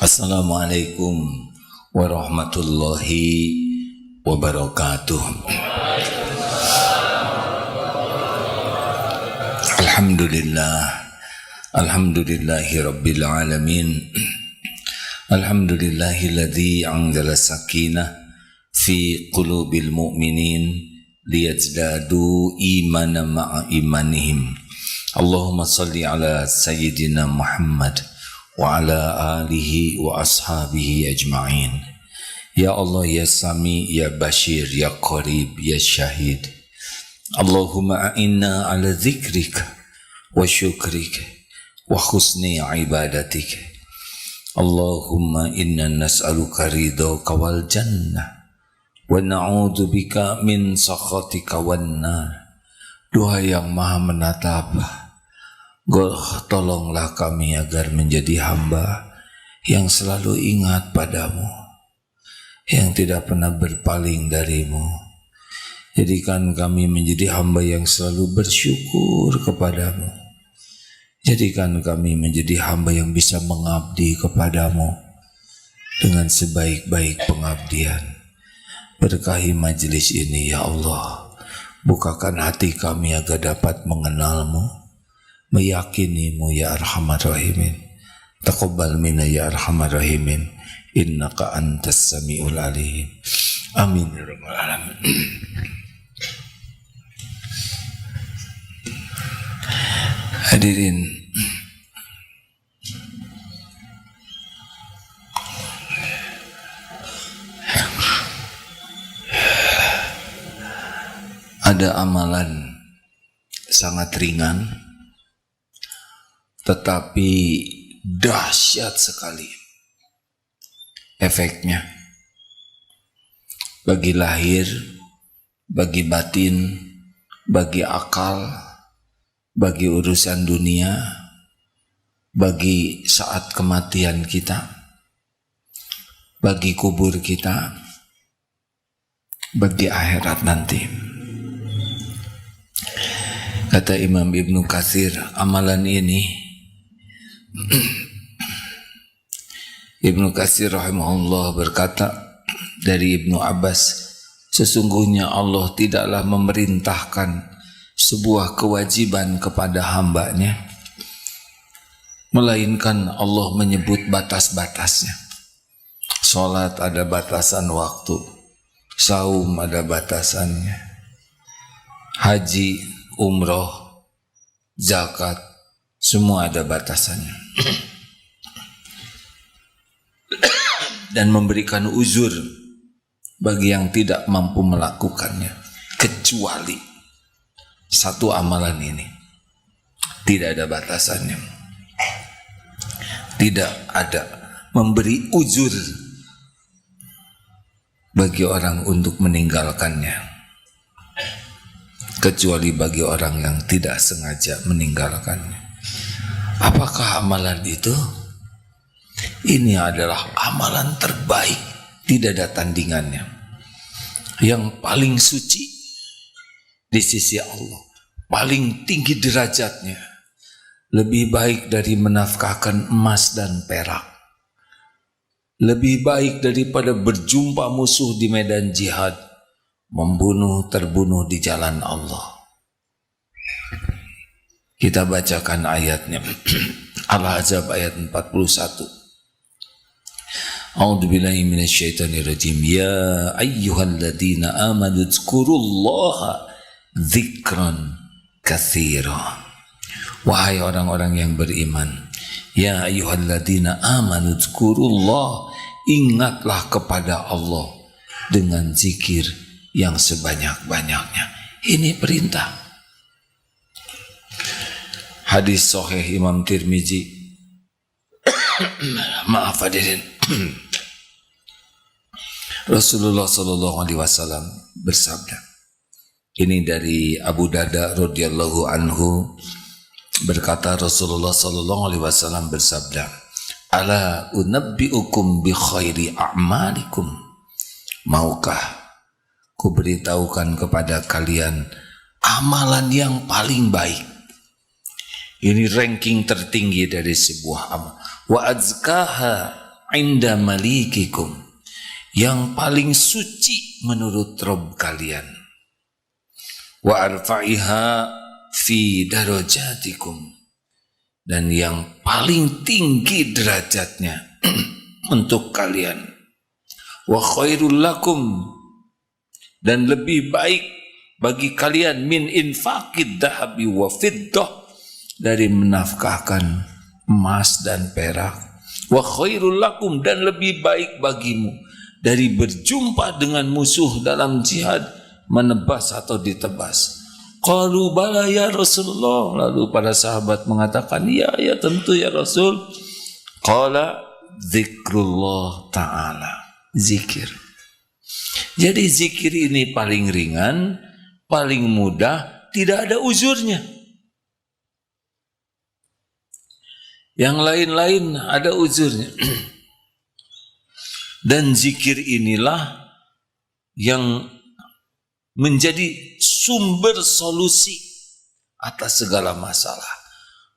Assalamualaikum warahmatullahi wabarakatuh. Alhamdulillahi rabbil alamin. Alhamdulillahilladzi anzala sakinah fi qulubil mu'minin liyazdadu imanan ma'a imanihim. Allahumma salli ala sayyidina Muhammad wa ala alihi wa ashabihi ajma'in. Ya Allah, ya Sami, ya Bashir, ya Qarib, ya Syahid. Allahumma a'inna ala zikrika wa syukrika wa husni ibadatika. Allahumma inna nas'aluka ridhaka wal jannah wa na'udzu bika min sakhatika wan nar. Doa yang maha menatap, tolonglah kami agar menjadi hamba yang selalu ingat padamu, yang tidak pernah berpaling darimu. Jadikan kami menjadi hamba yang selalu bersyukur kepadamu. Jadikan kami menjadi hamba yang bisa mengabdi kepadamu dengan sebaik-baik pengabdian. Berkahi majelis ini ya Allah. Bukakan hati kami agar dapat mengenalmu, meyakinimu ya Arhamar Rahimin. Taqabbal minna ya Arhamar Rahimin. Innaka antas sami'ul alim. Amin ya rabbal alamin. Hadirin, ada amalan sangat ringan tetapi dahsyat sekali efeknya bagi lahir, bagi batin, bagi akal, bagi urusan dunia, bagi saat kematian kita, bagi kubur kita, bagi akhirat nanti. Kata Imam Ibnu Katsir, amalan ini Ibnu Katsir rahimahullah berkata dari Ibnu Abbas, sesungguhnya Allah tidaklah memerintahkan sebuah kewajiban kepada hambanya, melainkan Allah menyebut batas-batasnya. Salat ada batasan waktu, saum ada batasannya, haji, umroh, zakat, semua ada batasannya. Dan memberikan uzur bagi yang tidak mampu melakukannya, kecuali satu amalan ini tidak ada batasannya, tidak ada memberi uzur bagi orang untuk meninggalkannya, kecuali bagi orang yang tidak sengaja meninggalkannya. Apakah amalan itu? Ini adalah amalan terbaik, tidak ada tandingannya, yang paling suci di sisi Allah, paling tinggi derajatnya, lebih baik dari menafkahkan emas dan perak, lebih baik daripada berjumpa musuh di medan jihad, membunuh, terbunuh di jalan Allah. Kita bacakan ayatnya. Al-Ahzab ayat 41. A'udzubillahi minasyaitonirrajim. Ya ayyuhalladzina amanu dzkurullaha dzikran katsira. Wahai orang-orang yang beriman, ya ayyuhalladzina amanu dzkurullah, ingatlah kepada Allah dengan zikir yang sebanyak-banyaknya. Ini perintah. Hadis sahih Imam Tirmizi. Maaf hadirin. Rasulullah sallallahu alaihi wasallam bersabda. Ini dari Abu Darda radhiyallahu anhu, berkata Rasulullah sallallahu alaihi wasallam bersabda, "Ala unabbiukum bi khairi a'malikum." Maukah ku beritahukan kepada kalian amalan yang paling baik. Ini ranking tertinggi dari sebuah amal. Wa azkaha inda malikikum, yang paling suci menurut Rabb kalian. Wa arfa'iha fi darajatikum, dan yang paling tinggi derajatnya untuk kalian. Wa khairul lakum, dan lebih baik bagi kalian min infaqid dahabi wa fiddah, dari menafkahkan emas dan perak. Wa khairul lakum, dan lebih baik bagimu dari berjumpa dengan musuh dalam jihad, menebas atau ditebas. Qalu bala ya Rasulullah, lalu para sahabat mengatakan, ya tentu ya Rasul. Qala zikrullah ta'ala, zikir. Jadi zikir ini paling ringan, paling mudah, tidak ada uzurnya. Yang lain-lain ada uzurnya. Dan zikir inilah yang menjadi sumber solusi atas segala masalah.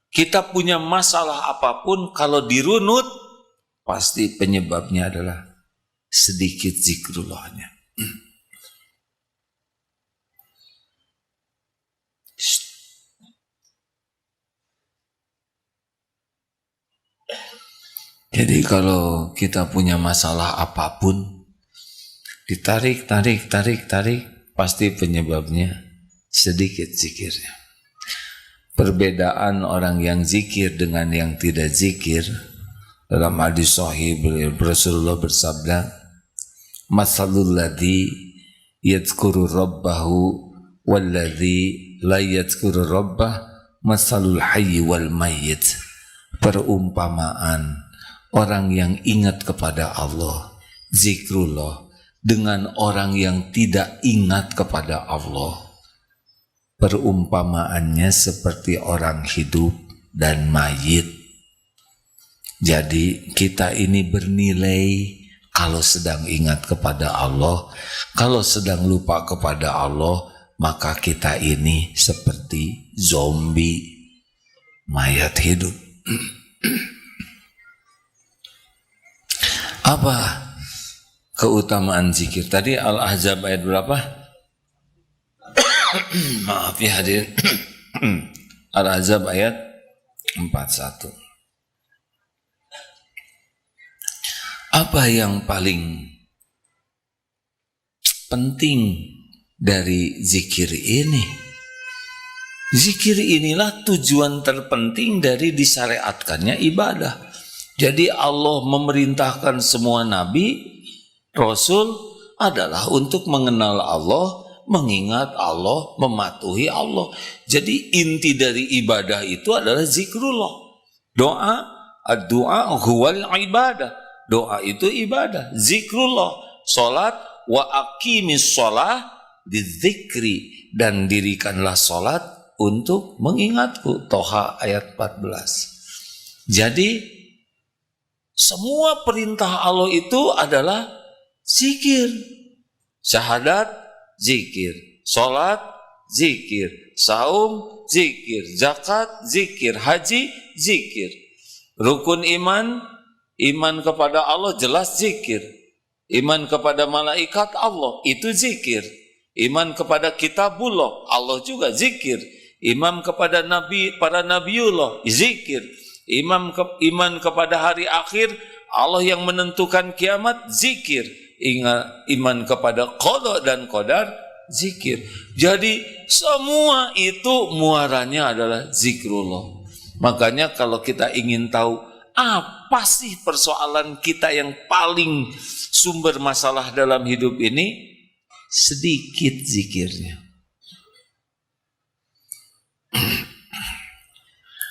Kita punya masalah apapun, kalau dirunut, pasti penyebabnya adalah sedikit zikrullahnya. Jadi kalau kita punya masalah apapun, ditarik, pasti penyebabnya sedikit zikirnya. Perbedaan orang yang zikir dengan yang tidak zikir, dalam hadis sahih Rasulullah bersabda, masalul ladzi yadhkuru rabbahu walladzi la yadhkuru rabbah masalul hayy wal mayyit. Perumpamaan orang yang ingat kepada Allah, zikrullah, dengan orang yang tidak ingat kepada Allah, perumpamaannya seperti orang hidup dan mayit. Jadi kita ini bernilai kalau sedang ingat kepada Allah. Kalau sedang lupa kepada Allah, maka kita ini seperti zombie, mayat hidup. Apa keutamaan zikir? Tadi Al-Ahzab ayat berapa? Maaf ya hadirin. Al-Ahzab ayat 41. Apa yang paling penting dari zikir ini? Zikir inilah tujuan terpenting dari disyariatkannya ibadah. Jadi Allah memerintahkan semua nabi, rasul adalah untuk mengenal Allah, mengingat Allah, mematuhi Allah. Jadi inti dari ibadah itu adalah zikrullah. Doa, ad-du'a huwal ibadah. Doa itu ibadah. Zikrullah, salat, wa aqimis shalah dzikri, dan dirikanlah salat untuk mengingatku. Toha ayat 14. Jadi semua perintah Allah itu adalah zikir. Syahadat, zikir. Salat, zikir. Saum, zikir. Zakat, zikir. Haji, zikir. Rukun iman, iman kepada Allah jelas zikir. Iman kepada malaikat Allah, itu zikir. Iman kepada kitabullah, Allah juga zikir. Iman kepada nabi, para nabiullah, zikir. Iman kepada hari akhir, Allah yang menentukan kiamat, zikir. Iman kepada qada dan qadar, zikir. Jadi semua itu muaranya adalah zikrullah. Makanya kalau kita ingin tahu apa sih persoalan kita yang paling sumber masalah dalam hidup ini, sedikit zikirnya.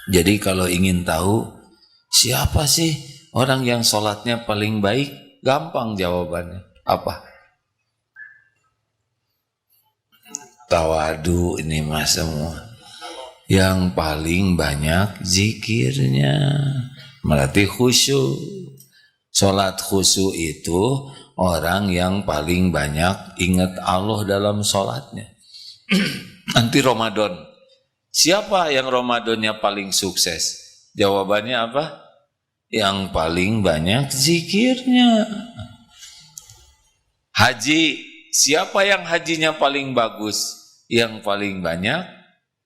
Jadi kalau ingin tahu siapa sih orang yang sholatnya paling baik, gampang jawabannya. Apa? Tawadu ini mas semua. Yang paling banyak zikirnya, berarti khusyuk. Sholat khusyuk itu orang yang paling banyak ingat Allah dalam sholatnya. Nanti Ramadan, siapa yang Ramadannya paling sukses? Jawabannya apa? yang paling banyak zikirnya. Haji, siapa yang hajinya paling bagus? Yang paling banyak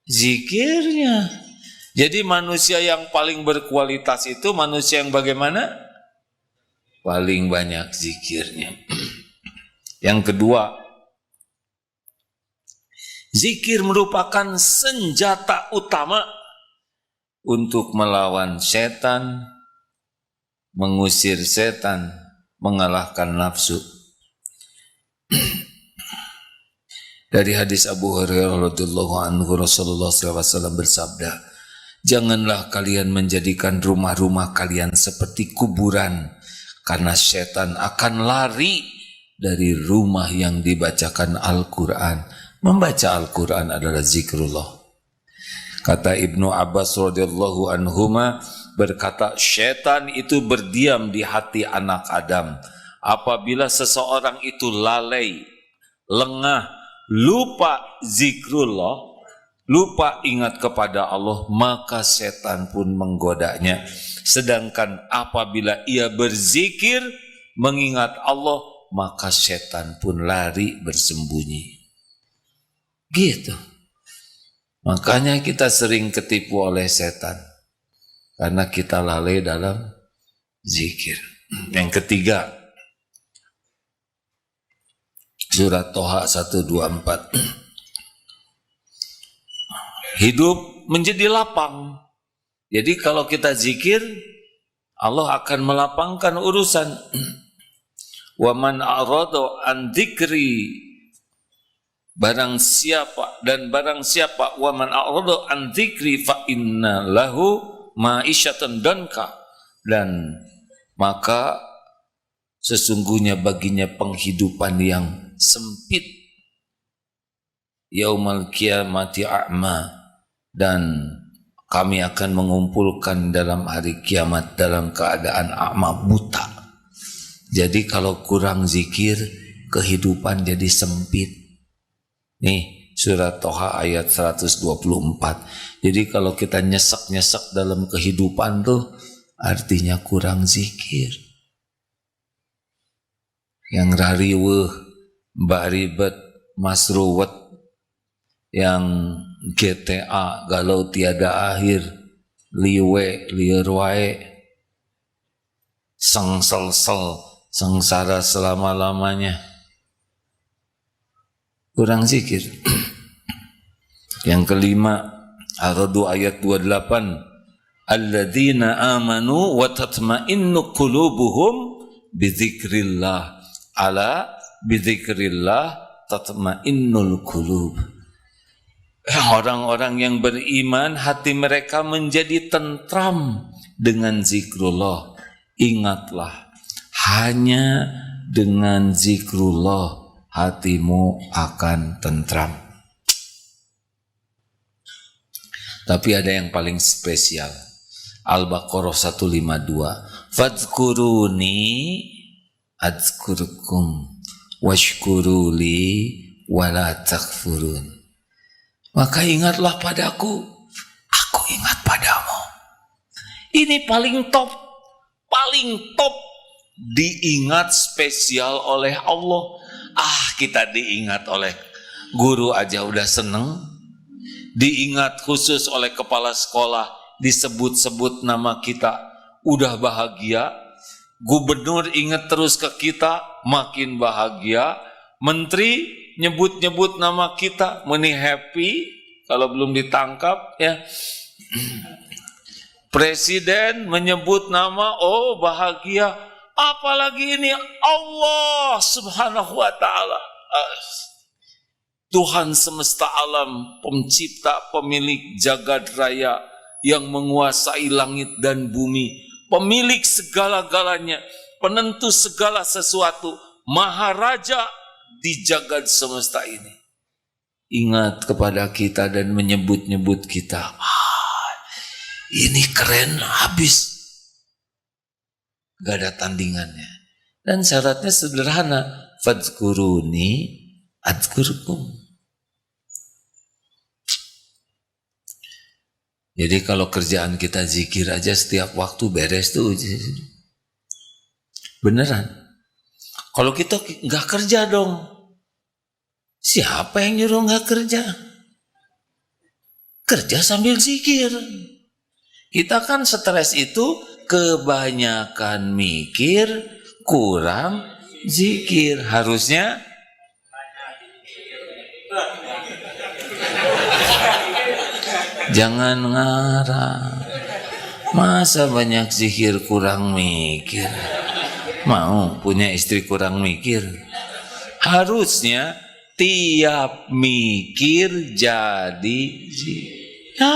zikirnya. Jadi manusia yang paling berkualitas itu manusia yang bagaimana? Paling banyak zikirnya. Yang kedua, zikir merupakan senjata utama untuk melawan setan, mengusir setan, mengalahkan nafsu. Dari hadis Abu Hurairah radhiyallahu anhu, Rasulullah SAW bersabda, janganlah kalian menjadikan rumah-rumah kalian seperti kuburan, karena setan akan lari dari rumah yang dibacakan Al-Quran. Membaca Al-Quran adalah zikrullah. Kata Ibnu Abbas radhiyallahu anhuma, berkata, setan itu berdiam di hati anak Adam. Apabila seseorang itu lalai, lengah, lupa zikrullah, lupa ingat kepada Allah, maka setan pun menggodanya. Sedangkan apabila ia berzikir, mengingat Allah, maka setan pun lari bersembunyi. Gitu. Makanya kita sering ketipu oleh setan, karena kita lalai dalam zikir. Yang ketiga, surat Toha 124. Hidup menjadi lapang. Jadi kalau kita zikir, Allah akan melapangkan urusan. Wa man a'rada an dzikri, barang siapa wa man a'rada an dzikri fa inna lahu ma'isyatan danka, dan maka sesungguhnya baginya penghidupan yang sempit. Yaumal qiyamati a'ma, dan kami akan mengumpulkan dalam hari kiamat dalam keadaan a'ma, buta. Jadi kalau kurang zikir, kehidupan jadi sempit. Nih surat Toha ayat 124. Jadi kalau kita nyesek-nyesek dalam kehidupan tuh artinya kurang zikir. Yang rariweh, mbak ribet, masruwet, yang GTA, galau tiada akhir, liwe, liar wae, sengsel-sel, sengsara selama-lamanya. Kurang zikir. Yang kelima, Ar-Ra'd ayat 28, alladzina amanu wa tatma'innu qulubuhum bidzikrillah, ala bidzikrillah tatma'innul qulub. Orang-orang yang beriman, hati mereka menjadi tentram dengan zikrullah. Ingatlah, hanya dengan zikrullah hatimu akan tentram. Tapi ada yang paling spesial. Al-Baqarah 152. Fadzkuruni adzkurkum washkuruli wala takfurun. Maka ingatlah padaku, aku ingat padamu. Ini paling top diingat spesial oleh Allah. Kita diingat oleh guru aja udah seneng, diingat khusus oleh kepala sekolah, disebut-sebut nama kita udah bahagia, gubernur ingat terus ke kita makin bahagia, menteri nyebut-nyebut nama kita meni happy kalau belum ditangkap ya. Presiden menyebut nama, oh bahagia. Apalagi ini Allah Subhanahu wa taala, Tuhan semesta alam, pencipta, pemilik jagat raya yang menguasai langit dan bumi, pemilik segala-galanya, penentu segala sesuatu, maharaja di jagat semesta ini. Ingat kepada kita dan menyebut-nyebut kita. Ini keren habis. Gak ada tandingannya. Dan syaratnya sederhana. Fadzkuruni adzkurkum. Jadi kalau kerjaan kita zikir aja setiap waktu beres tuh. Beneran. Kalau kita nggak kerja dong, siapa yang nyuruh nggak kerja? Kerja sambil zikir. Kita kan stres itu kebanyakan mikir, kurang zikir. Harusnya jangan ngarang. Masa banyak zikir kurang mikir? Mau punya istri kurang mikir? Harusnya tiap mikir jadi zikir. Ya.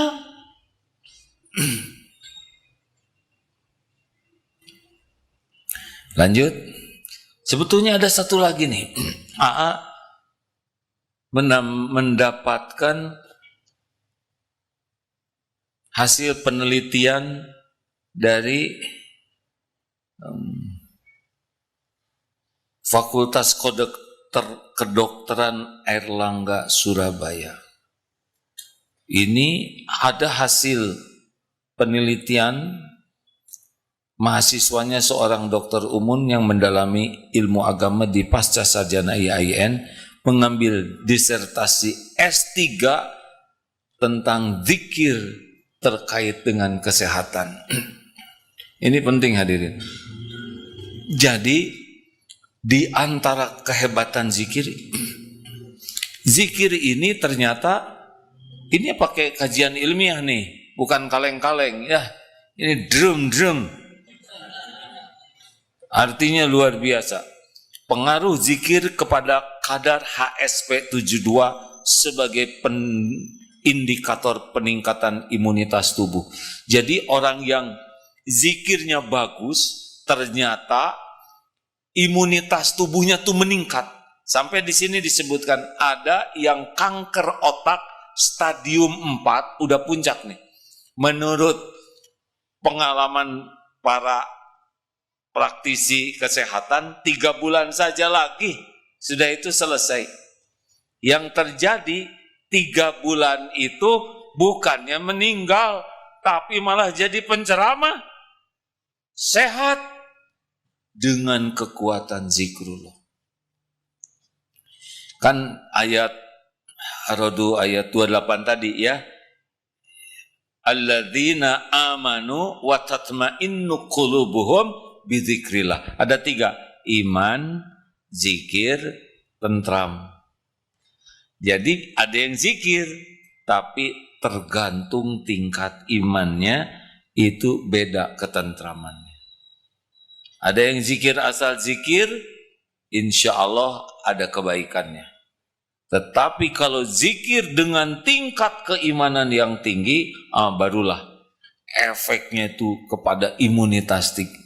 Lanjut. Sebetulnya ada satu lagi nih. AA mendapatkan hasil penelitian dari Fakultas Kedokteran Airlangga Surabaya. Ini ada hasil penelitian mahasiswanya seorang dokter umum yang mendalami ilmu agama di pasca sarjana IAIN, mengambil disertasi S3 tentang zikir terkait dengan kesehatan. Ini penting hadirin. Jadi di antara kehebatan zikir, zikir ini ternyata ini pakai kajian ilmiah nih, bukan kaleng-kaleng ya. Ini drum. Artinya luar biasa. Pengaruh zikir kepada kadar HSP72 sebagai indikator peningkatan imunitas tubuh. Jadi orang yang zikirnya bagus, ternyata imunitas tubuhnya tuh meningkat. Sampai di sini disebutkan ada yang kanker otak stadium 4 udah puncak nih. Menurut pengalaman para praktisi kesehatan, 3 bulan saja lagi sudah itu selesai. Yang terjadi 3 bulan itu bukannya meninggal, tapi malah jadi penceramah, sehat dengan kekuatan zikrullah. Kan ayat Ar-Ra'd ayat 28 tadi ya. Alladzina amanu wa tatma'innu qulubuhum bidzikrillah. Ada 3, iman, zikir, tentram. Jadi ada yang zikir, tapi tergantung tingkat imannya, itu beda ketentramannya. Ada yang zikir asal zikir, insya Allah ada kebaikannya. Tetapi kalau zikir dengan tingkat keimanan yang tinggi, barulah efeknya itu kepada imunitas tinggi.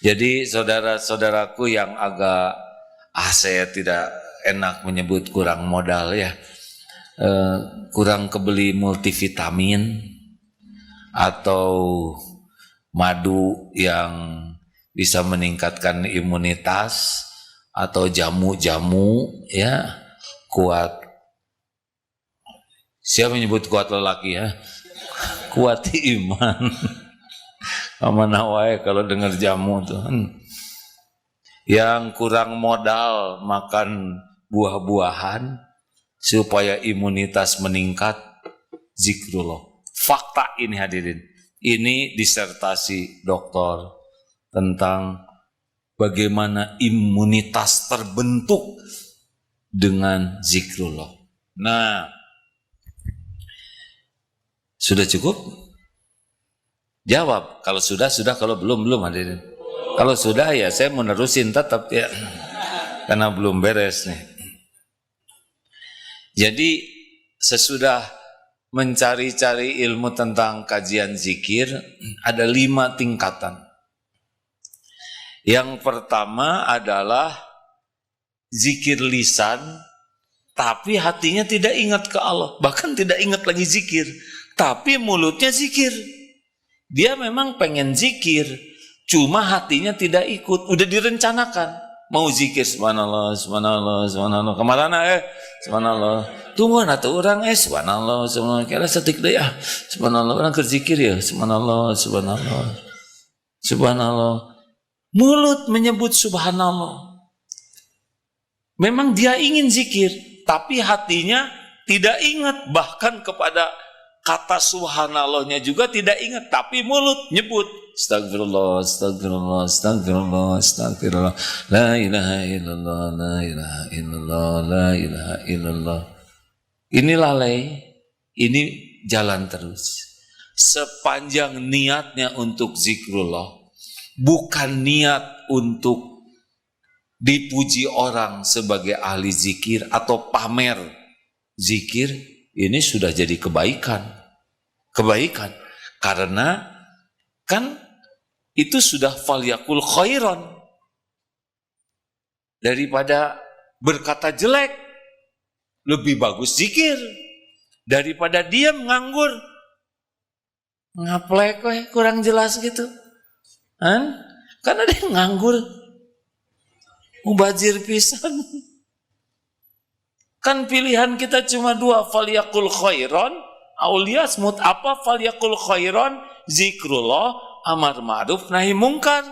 Jadi saudara-saudaraku yang agak, saya tidak enak menyebut kurang modal ya, kurang kebeli multivitamin atau madu yang bisa meningkatkan imunitas atau jamu-jamu ya, kuat. Siapa menyebut kuat lelaki ya? Kuat iman. Amanah wae kalau dengar jamu tuh. Yang kurang modal makan buah-buahan supaya imunitas meningkat, zikrullah. Fakta ini hadirin. Ini disertasi doktor tentang bagaimana imunitas terbentuk dengan zikrullah. Nah, sudah cukup? Jawab. Kalau sudah, kalau belum hadirin. Kalau sudah ya saya menerusin tetap ya, karena belum beres nih. Jadi sesudah mencari-cari ilmu tentang kajian zikir, ada 5 tingkatan. Yang pertama adalah zikir lisan, tapi hatinya tidak ingat ke Allah, bahkan tidak ingat lagi zikir, tapi mulutnya zikir. Dia memang pengen zikir, cuma hatinya tidak ikut, udah direncanakan. mau zikir subhanallah, subhanallah, subhanallah. Kemana subhanallah. Tunggu atuh orang subhanallah, subhanallah. Kira setik deh ya. Subhanallah orang kerzikir ya. Subhanallah, subhanallah. Subhanallah. Mulut menyebut subhanallah. Memang dia ingin zikir, tapi hatinya tidak ingat, bahkan kepada kata subhanallahnya juga tidak ingat, tapi mulut nyebut astagfirullah, astagfirullah, astagfirullah, astagfirullah, la ilaha illallah, la ilaha illallah, la ilaha illallah. Ini lalai, ini jalan terus. Sepanjang niatnya untuk zikrullah, bukan niat untuk dipuji orang sebagai ahli zikir atau pamer zikir, ini sudah jadi kebaikan. Kebaikan, karena kan itu sudah falyakul khairan. Daripada berkata jelek, lebih bagus zikir daripada diam nganggur. Ngaplek kurang jelas gitu. Kan ada yang nganggur, mubazir pisan. Kan pilihan kita cuma dua, falyakul khairan, aulias mut apa falyakul khairan, zikrullah, amar ma'ruf nahi mungkar.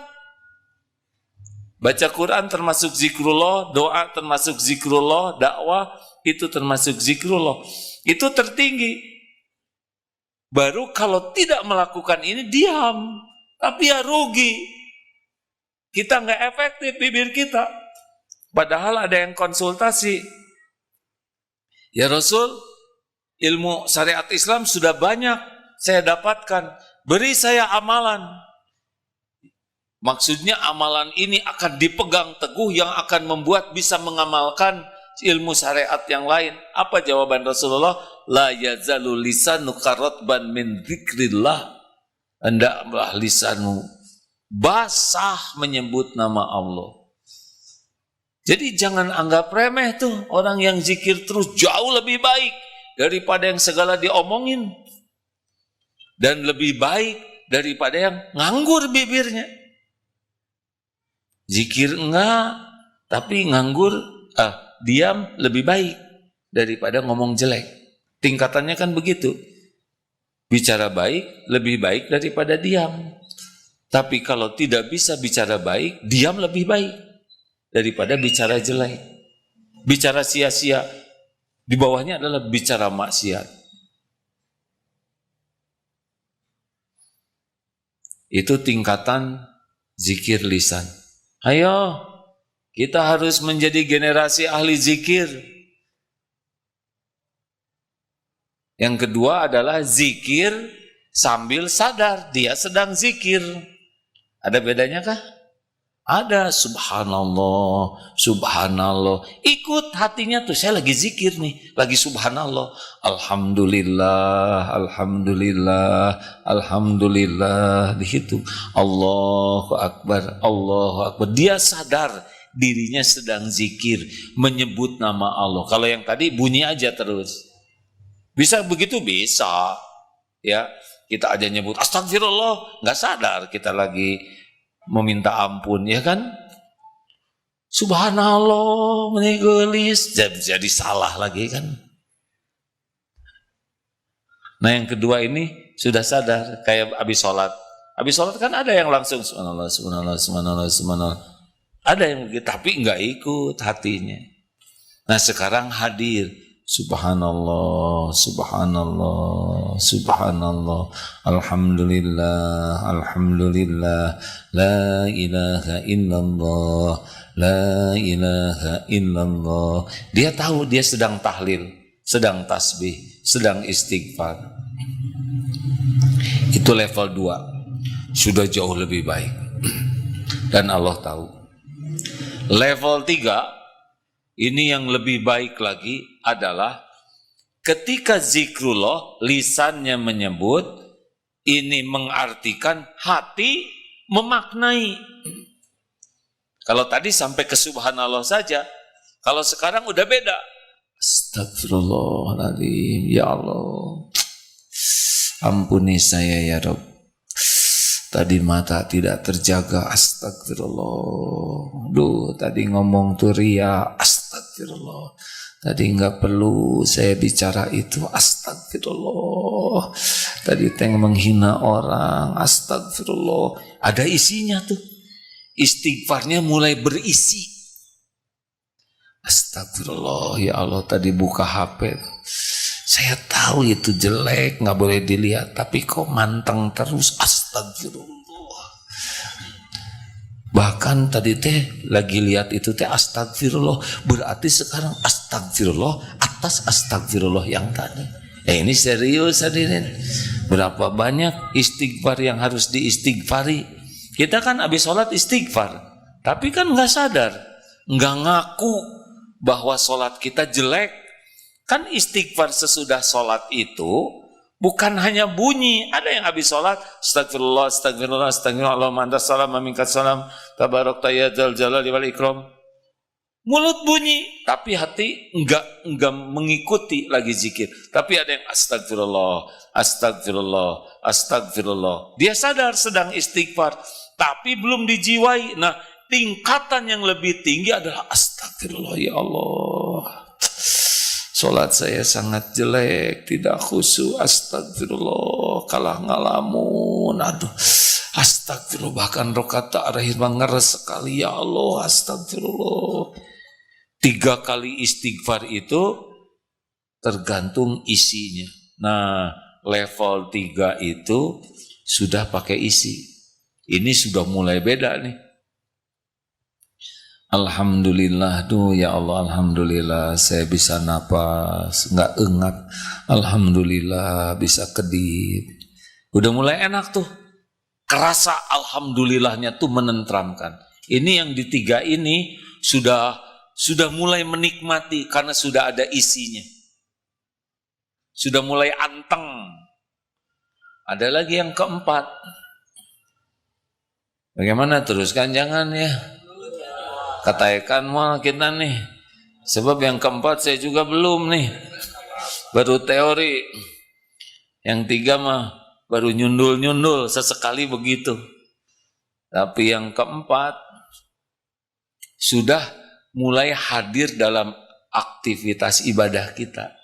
Baca Quran termasuk zikrullah, doa termasuk zikrullah, dakwah itu termasuk zikrullah. Itu tertinggi. Baru kalau tidak melakukan ini diam, tapi ya rugi. Kita nggak efektif bibir kita. Padahal ada yang konsultasi. Ya Rasul, ilmu syariat Islam sudah banyak saya dapatkan. Beri saya amalan. Maksudnya amalan ini akan dipegang teguh yang akan membuat bisa mengamalkan ilmu syariat yang lain. Apa jawaban Rasulullah? La yazalu lisanuka ratban min dzikrillah. Hendaklah lisanmu basah menyebut nama Allah. Jadi jangan anggap remeh tuh orang yang zikir terus, jauh lebih baik daripada yang segala diomongin. Dan lebih baik daripada yang nganggur bibirnya. Zikir enggak, tapi nganggur, diam lebih baik daripada ngomong jelek. Tingkatannya kan begitu. Bicara baik lebih baik daripada diam. Tapi kalau tidak bisa bicara baik, diam lebih baik daripada bicara jelek. Bicara sia-sia, di bawahnya adalah bicara maksiat. Itu tingkatan zikir lisan. Ayo, kita harus menjadi generasi ahli zikir. Yang kedua adalah zikir sambil sadar dia sedang zikir. Ada bedanya kah? Ada. Subhanallah, subhanallah. Ikut hatinya tuh, saya lagi zikir nih, lagi subhanallah. Alhamdulillah, alhamdulillah, alhamdulillah. Dihitung. Allahu Akbar, Allahu Akbar. Dia sadar dirinya sedang zikir, menyebut nama Allah. Kalau yang tadi bunyi aja terus. Bisa begitu? Bisa. Ya, kita aja nyebut astagfirullah, nggak sadar kita lagi meminta ampun, ya kan? Subhanallah, menegelis, jadi salah lagi kan? Nah yang kedua ini sudah sadar, kayak habis sholat. Habis sholat kan ada yang langsung subhanallah, subhanallah, subhanallah, subhanallah. Ada yang begitu, tapi nggak ikut hatinya. Nah sekarang hadir. Subhanallah, subhanallah, subhanallah, alhamdulillah, alhamdulillah, la ilaha illallah, la ilaha illallah. Dia tahu dia sedang tahlil, sedang tasbih, sedang istighfar. Itu level 2. Sudah jauh lebih baik. Dan Allah tahu. Level 3, ini yang lebih baik lagi adalah ketika zikrullah lisannya menyebut, ini mengartikan hati memaknai. Kalau tadi sampai ke subhanallah saja, kalau sekarang udah beda. Astagfirullahaladzim, ya Allah, ampuni saya ya Rabb. Tadi mata tidak terjaga, astagfirullah. Duh, tadi ngomong tuh ria, astagfirullah. Tadi nggak perlu saya bicara itu, astagfirullah. Tadi teng menghina orang, astagfirullah. Ada isinya tuh. Istighfarnya mulai berisi. Astagfirullah, ya Allah, tadi buka HP. Saya tahu itu jelek, nggak boleh dilihat, tapi kok manteng terus, astagfirullah. Bahkan tadi teh lagi lihat itu teh astagfirullah, berarti sekarang astagfirullah atas astagfirullah yang tadi. Ini serius hadirin. Berapa banyak istighfar yang harus diistighfari. Kita kan habis sholat istighfar, tapi kan nggak sadar, nggak ngaku bahwa sholat kita jelek. Kan istighfar sesudah sholat itu bukan hanya bunyi. Ada yang habis sholat astagfirullah, astagfirullah, astagfirullah, Allahumma antas salam, minkas salam, tabarakta ya dzal jalali wal ikram. Mulut bunyi, tapi hati enggak mengikuti lagi zikir. Tapi ada yang astagfirullah, astagfirullah, astagfirullah. Dia sadar sedang istighfar, tapi belum dijiwai. Nah, tingkatan yang lebih tinggi adalah astagfirullah, ya Allah. Sholat saya sangat jelek, tidak khusyuk, astagfirullah, kalah ngalamun, aduh, astagfirullah, bahkan rokaat terakhir ngeres sekali, ya Allah, astagfirullah. 3 kali istighfar itu tergantung isinya. Nah, level 3 itu sudah pakai isi. Ini sudah mulai beda nih. Alhamdulillah, ya Allah, alhamdulillah saya bisa napas, nggak engap. Alhamdulillah bisa kedip. Udah mulai enak tuh. Kerasa alhamdulillahnya tuh menenteramkan. Ini yang di 3 ini sudah mulai menikmati karena sudah ada isinya. Sudah mulai anteng. Ada lagi yang keempat. Bagaimana teruskan? Jangan ya. Katakan mal kita nih. Sebab yang keempat saya juga belum nih. Baru teori. Yang 3 mah baru nyundul-nyundul sesekali begitu. Tapi yang keempat sudah mulai hadir dalam aktivitas ibadah kita.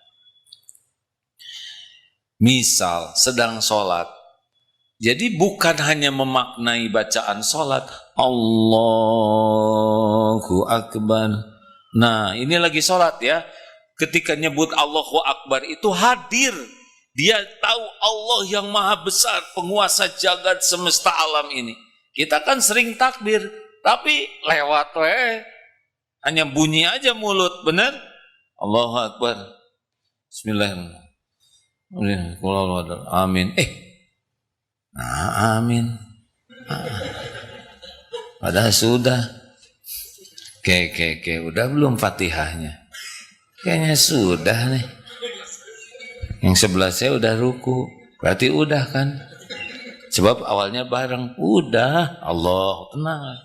Misal sedang sholat. Jadi bukan hanya memaknai bacaan sholat, Allahu Akbar. Nah, ini lagi sholat ya. Ketika nyebut Allahu Akbar itu hadir. Dia tahu Allah yang maha besar, penguasa jagat semesta alam ini. Kita kan sering takbir, tapi lewat hanya bunyi aja mulut, benar? Allahu Akbar. Bismillahirrahmanirrahim. Amin. Nah, amin. Padahal sudah. Udah belum Fatihahnya? Kayaknya sudah nih. Yang sebelah saya udah ruku. Berarti udah kan? Sebab awalnya bareng. Udah. Allah, tenang.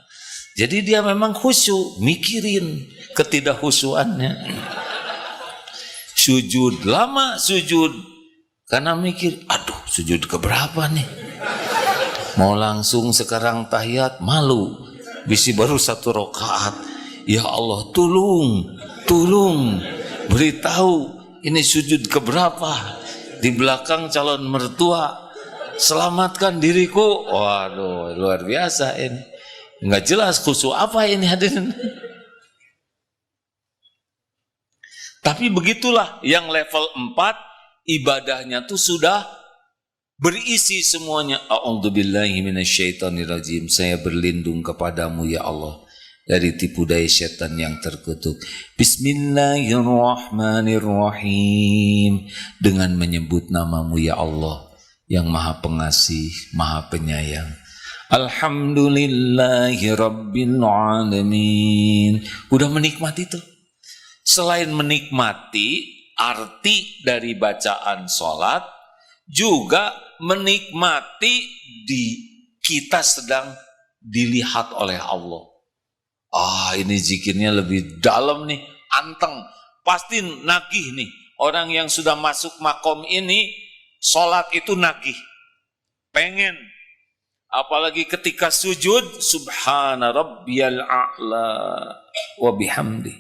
Jadi dia memang khusyuk. Mikirin ketidakhusyuannya. Sujud. Lama sujud. Karena mikir, aduh sujud keberapa nih? Mau langsung sekarang tahiyat, malu. Bisi baru 1 rakaat. Ya Allah, tolong, beritahu ini sujud keberapa? Di belakang calon mertua, selamatkan diriku. Waduh, luar biasa ini. Nggak jelas khusyuk apa ini hadirin. Tapi begitulah yang level 4, ibadahnya tuh sudah berisi semuanya. A'udzubillahi minasyaitonirrajim. Saya berlindung kepadamu ya Allah dari tipu daya setan yang terkutuk. Bismillahirrahmanirrahim. Dengan menyebut namamu ya Allah yang maha pengasih, maha penyayang. Alhamdulillahi rabbil alamin. Udah menikmati tuh. Selain menikmati arti dari bacaan sholat, juga menikmati kita sedang dilihat oleh Allah. Ini zikirnya lebih dalam nih, anteng, pasti nagih nih. Orang yang sudah masuk makom ini, sholat itu nagih, pengen Apalagi ketika sujud, subhana rabbiyal a'la wa bihamdi.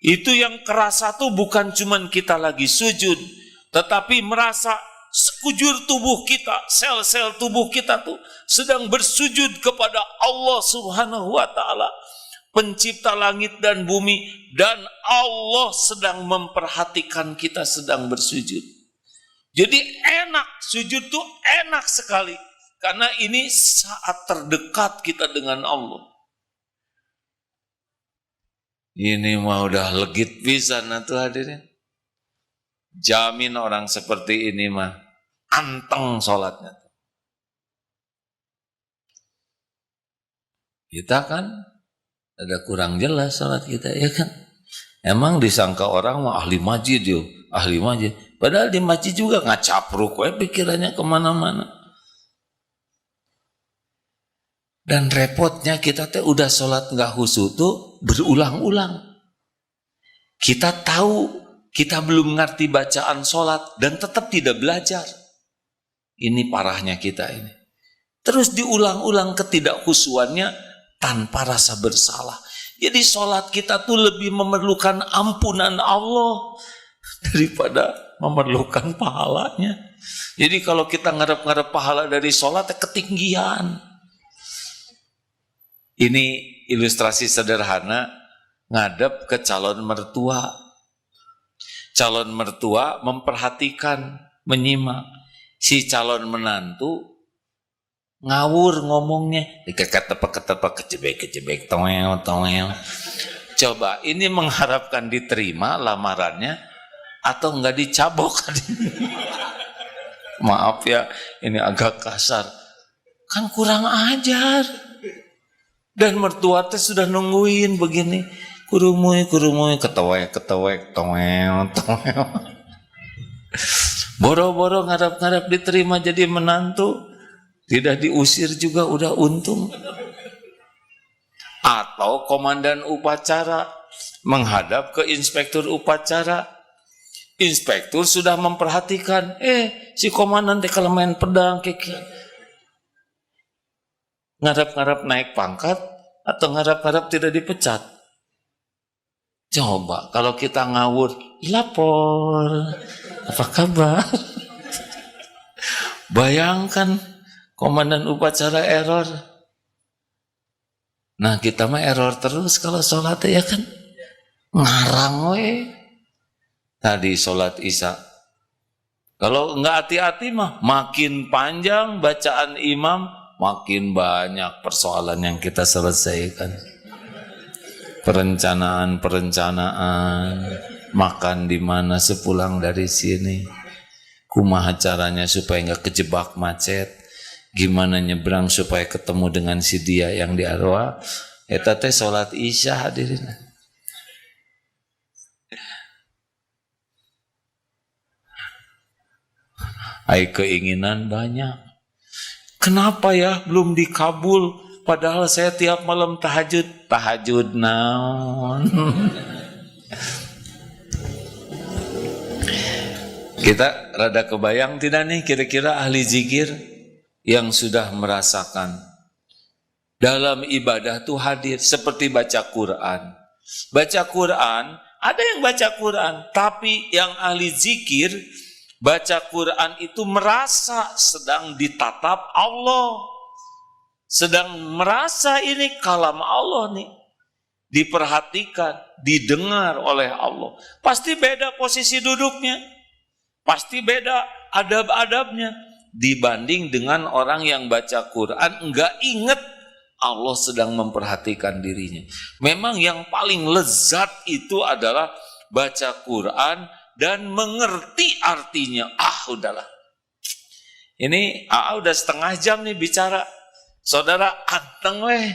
Itu yang kerasa tuh bukan cuman kita lagi sujud, tetapi merasa sekujur tubuh kita, sel-sel tubuh kita tuh sedang bersujud kepada Allah Subhanahu wa taala, pencipta langit dan bumi, dan Allah sedang memperhatikan kita sedang bersujud. Jadi enak, sujud tuh enak sekali. Karena ini saat terdekat kita dengan Allah. Ini mah udah legit pisan atuh hadirin. Jamin orang seperti ini mah anteng sholatnya. Kita kan ada kurang jelas sholat kita, ya kan? Emang disangka orang mah ahli masjid yuk, ahli masjid. Padahal di masjid juga ngacapruk, pikirannya kemana-mana. Dan repotnya kita teh udah sholat nggak khusyuk tuh berulang-ulang. Kita tahu kita belum ngerti bacaan sholat dan tetap tidak belajar. Ini parahnya kita ini. Terus diulang-ulang ketidakkhusyuannya tanpa rasa bersalah. Jadi sholat kita tuh lebih memerlukan ampunan Allah daripada memerlukan pahalanya. Jadi kalau kita ngarep-ngarep pahala dari sholat ketinggian. Ini ilustrasi sederhana ngadep ke calon mertua. Calon mertua memperhatikan, menyimak. Si calon menantu ngawur ngomongnya, diketepak-ketepak, kejebek-kejebek, toel. Coba ini mengharapkan diterima lamarannya atau enggak dicabok? Maaf ya, ini agak kasar. Kan kurang ajar. Dan mertua teh sudah nungguin begini, kurumuy, ketewek, toel. Boro-boro ngarap-ngarap diterima jadi menantu, tidak diusir juga udah untung. Atau komandan upacara menghadap ke inspektur upacara. Inspektur sudah memperhatikan, si komandan teh kalau main pedang ngarap-ngarap naik pangkat atau ngarap-ngarap tidak dipecat. Coba kalau kita ngawur, lapor, apa kabar? Bayangkan komandan upacara error. Nah kita mah error terus kalau sholat ya kan. Ngarang we. Tadi sholat isya. Kalau enggak hati-hati mah makin panjang bacaan imam, makin banyak persoalan yang kita selesaikan. Perencanaan, makan di mana sepulang dari sini. Kumaha caranya supaya enggak kejebak macet. Gimana nyebrang supaya ketemu dengan si dia yang di arwah. Eta teh salat isya hadirin. Ai keinginan banyak. Kenapa ya belum dikabul? Padahal saya tiap malam tahajud. Tahajud naon? Kita rada kebayang tidak nih kira-kira ahli zikir yang sudah merasakan dalam ibadah tuh hadir seperti baca Quran. Baca Quran, ada yang baca Quran, tapi yang ahli zikir baca Quran itu merasa sedang ditatap Allah. Sedang merasa ini kalam Allah nih. Diperhatikan, didengar oleh Allah. Pasti beda posisi duduknya. Pasti beda adab-adabnya. Dibanding dengan orang yang baca Quran enggak ingat Allah sedang memperhatikan dirinya. Memang yang paling lezat itu adalah baca Quran dan mengerti artinya. Udahlah. Ini udah setengah jam nih bicara. Saudara anteng weh.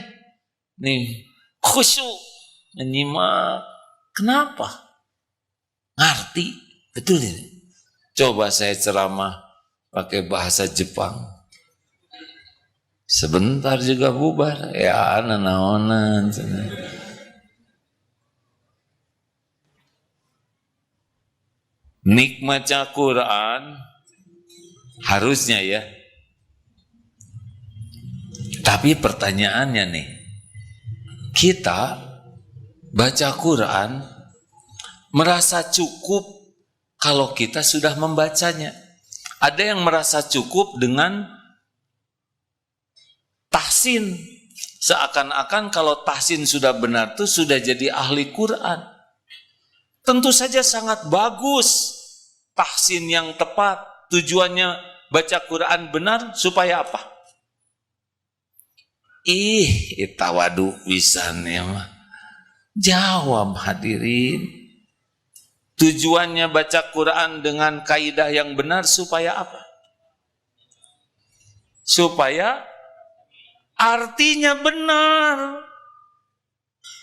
Nih, khusyuk menyimak. Kenapa? Ngerti. Betul ini. Coba saya ceramah pakai bahasa Jepang. Sebentar juga bubar. Ya, nanaonan. Nikmatnya Quran harusnya ya Tapi pertanyaannya nih, kita baca Quran merasa cukup kalau kita sudah membacanya. Ada yang merasa cukup dengan tahsin. Seakan-akan kalau tahsin sudah benar tuh sudah jadi ahli Quran. Tentu saja sangat bagus tahsin yang tepat. Tujuannya baca Quran benar supaya apa? Tawadu pisan ya mah. Jawab hadirin. Tujuannya baca Quran dengan kaidah yang benar supaya apa? Supaya artinya benar.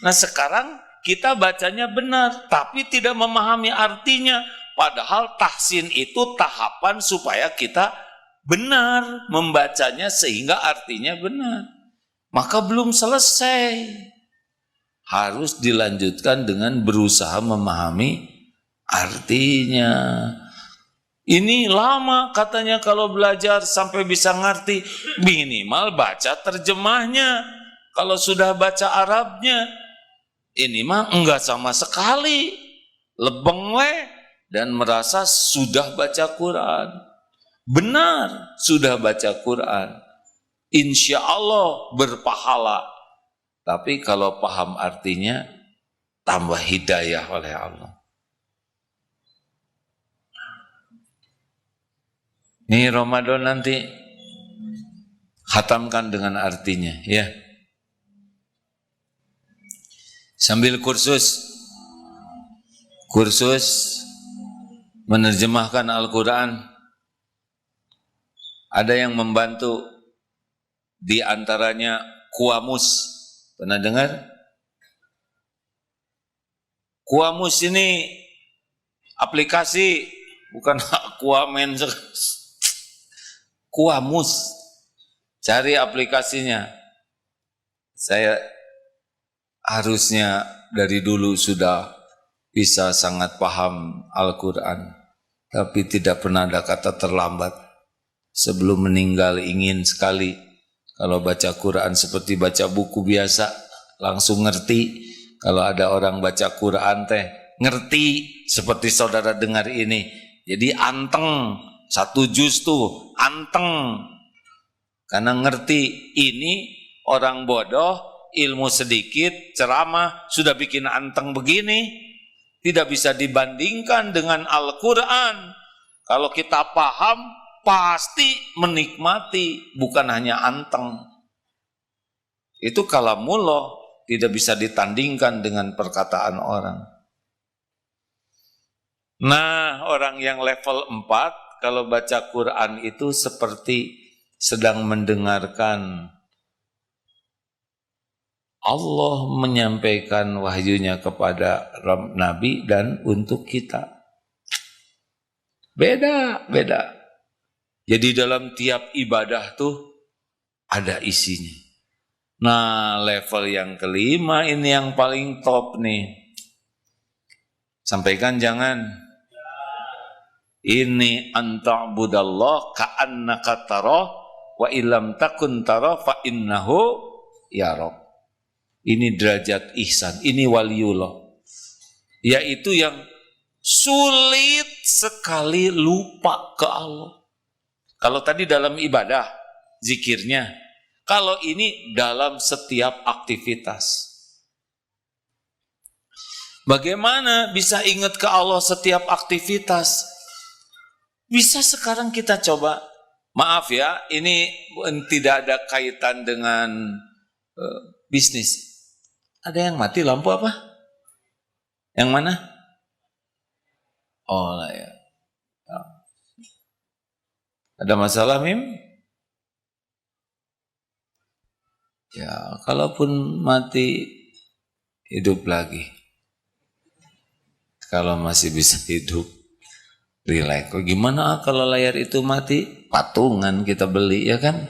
Nah sekarang kita bacanya benar, tapi tidak memahami artinya. Padahal tahsin itu tahapan supaya kita benar membacanya sehingga artinya benar. Maka belum selesai. Harus dilanjutkan dengan berusaha memahami artinya. Ini lama katanya kalau belajar sampai bisa ngerti. Minimal baca terjemahnya. Kalau sudah baca Arabnya, ini mah enggak sama sekali. Lebeng dan merasa sudah baca Quran. Benar sudah baca Quran. Insya Allah berpahala. Tapi kalau paham artinya, tambah hidayah oleh Allah. Ini Ramadan nanti khatamkan dengan artinya, ya. Sambil kursus menerjemahkan Al-Quran. Ada yang membantu. Di antaranya Qamus. Pernah dengar? Qamus ini aplikasi, bukan Aquaman. Qamus. Cari aplikasinya. Saya harusnya dari dulu sudah bisa sangat paham Al-Quran. Tapi tidak pernah ada kata terlambat. Sebelum meninggal ingin sekali kalau baca Quran seperti baca buku biasa, langsung ngerti. Kalau ada orang baca Quran ngerti seperti saudara dengar ini. Jadi anteng, 1 juz tuh anteng. Karena ngerti ini orang bodoh, ilmu sedikit, ceramah sudah bikin anteng begini. Tidak bisa dibandingkan dengan Al-Quran. Kalau kita paham, pasti menikmati, bukan hanya anteng. Itu kalamullah, tidak bisa ditandingkan dengan perkataan orang. Nah, orang yang level 4, kalau baca Quran itu seperti sedang mendengarkan Allah menyampaikan wahyunya kepada Nabi dan untuk kita. Beda. Jadi dalam tiap ibadah tuh ada isinya. Nah level yang kelima ini yang paling top nih. Sampaikan jangan. Ini anta'budallah ka'annaka tarah wa illam takun tarah fa innahu yarab. Ini derajat ihsan, ini waliullah. Yaitu yang sulit sekali lupa ke Allah. Kalau tadi dalam ibadah, zikirnya. Kalau ini dalam setiap aktivitas. Bagaimana bisa ingat ke Allah setiap aktivitas? Bisa sekarang kita coba. Maaf ya, ini tidak ada kaitan dengan bisnis. Ada yang mati lampu apa? Yang mana? Oh ya. Ada masalah Mim? Ya, kalaupun mati hidup lagi. Kalau masih bisa hidup, relax. Gimana kalau layar itu mati? Patungan kita beli ya kan?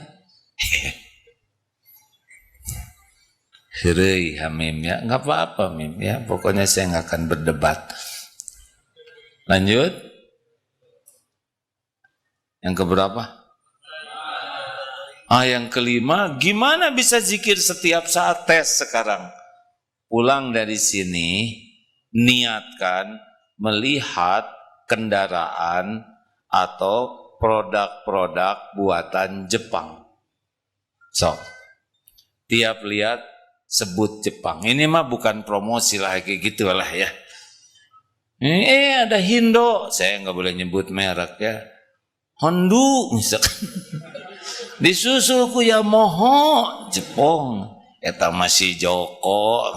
Hirei Mim ya, nggak apa-apa Mim ya. Pokoknya saya nggak akan berdebat. Lanjut. Yang keberapa? Yang kelima, gimana bisa zikir setiap saat? Tes sekarang. Pulang dari sini, niatkan melihat kendaraan atau produk-produk buatan Jepang. So, tiap lihat sebut Jepang. Ini mah bukan promosi lah, kayak gitu lah ya. Ada Hindo, saya nggak boleh nyebut merek ya. Hondu misalkan. Disusul ku Yamaha Jepang, eta masih Joko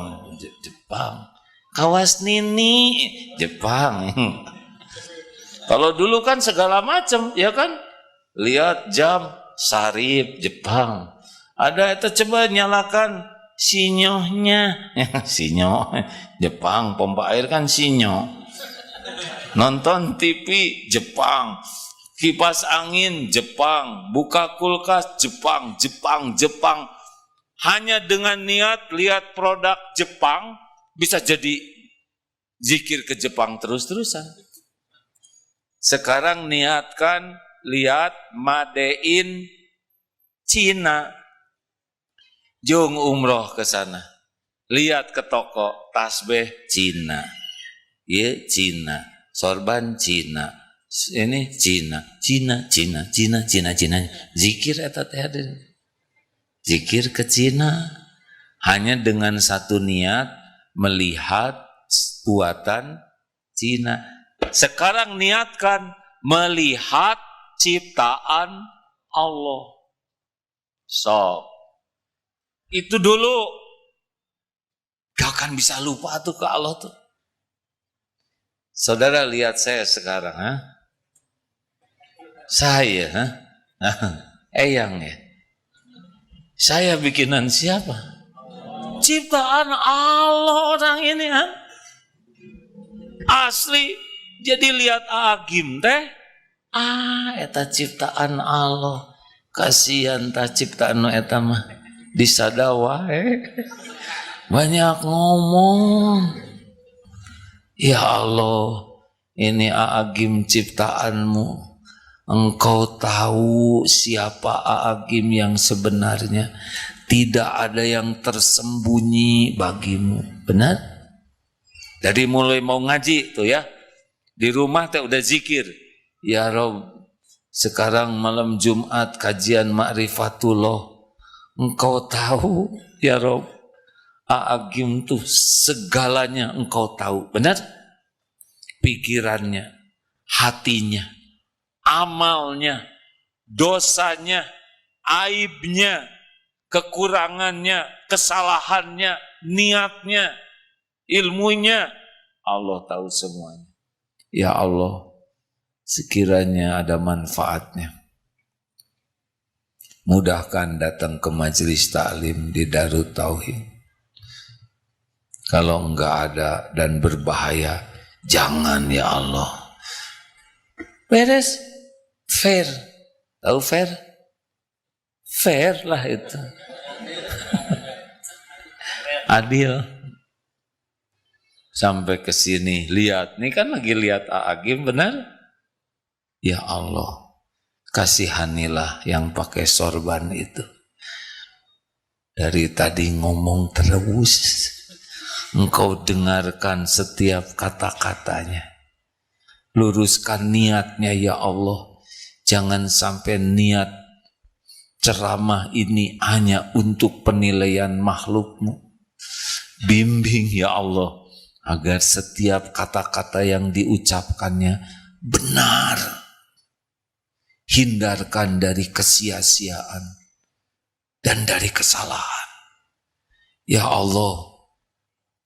Jepang, kawas Nini Jepang. Kalau dulu kan segala macam ya kan, lihat jam Sarip Jepang, ada itu coba nyalakan sinyohnya sinyo Jepang, pompa air kan sinyo, nonton TV Jepang, kipas angin Jepang, buka kulkas Jepang. Hanya dengan niat lihat produk Jepang bisa jadi zikir ke Jepang terus-terusan. Sekarang niatkan lihat Made in Cina. Jung umroh ke sana. Lihat ke toko tasbih Cina. Ya Cina, sorban Cina. Ini Cina. Zikir eta teh ada. Zikir ke Cina hanya dengan satu niat melihat buatan Cina. Sekarang niatkan melihat ciptaan Allah. So, itu dulu gak akan bisa lupa tuh ke Allah tuh. Saudara lihat saya sekarang, ha? Saya, Eyang ya. Saya bikinan siapa? Ciptaan Allah orang ini, ha? Asli. Jadi lihat Agim teh, eta ciptaan Allah. Kasihan tah ciptaan eta mah disadawa banyak ngomong. Ya Allah, ini Agim ciptaanmu. Engkau tahu siapa Agim yang sebenarnya. Tidak ada yang tersembunyi bagimu. Benar? Dari mulai mau ngaji tuh ya, di rumah teh udah zikir. Ya Rob, sekarang malam Jumat kajian Ma'rifatullah. Engkau tahu ya Rob, Agim tuh segalanya engkau tahu. Benar? Pikirannya, hatinya, amalnya, dosanya, aibnya, kekurangannya, kesalahannya, niatnya, ilmunya, Allah tahu semuanya. Ya Allah, sekiranya ada manfaatnya, mudahkan datang ke majelis taklim di Darut Tauhid. Kalau enggak ada dan berbahaya, jangan ya Allah. Beres, fair, tahu fair? Fair lah itu. Adil. Sampai ke sini, lihat. Ini kan lagi lihat Agim, benar? Ya Allah, kasihanilah yang pakai sorban itu. Dari tadi ngomong terus, engkau dengarkan setiap kata-katanya. Luruskan niatnya ya Allah. Jangan sampai niat ceramah ini hanya untuk penilaian makhlukmu. Bimbing ya Allah, agar setiap kata-kata yang diucapkannya benar. Hindarkan dari kesia-siaan dan dari kesalahan. Ya Allah,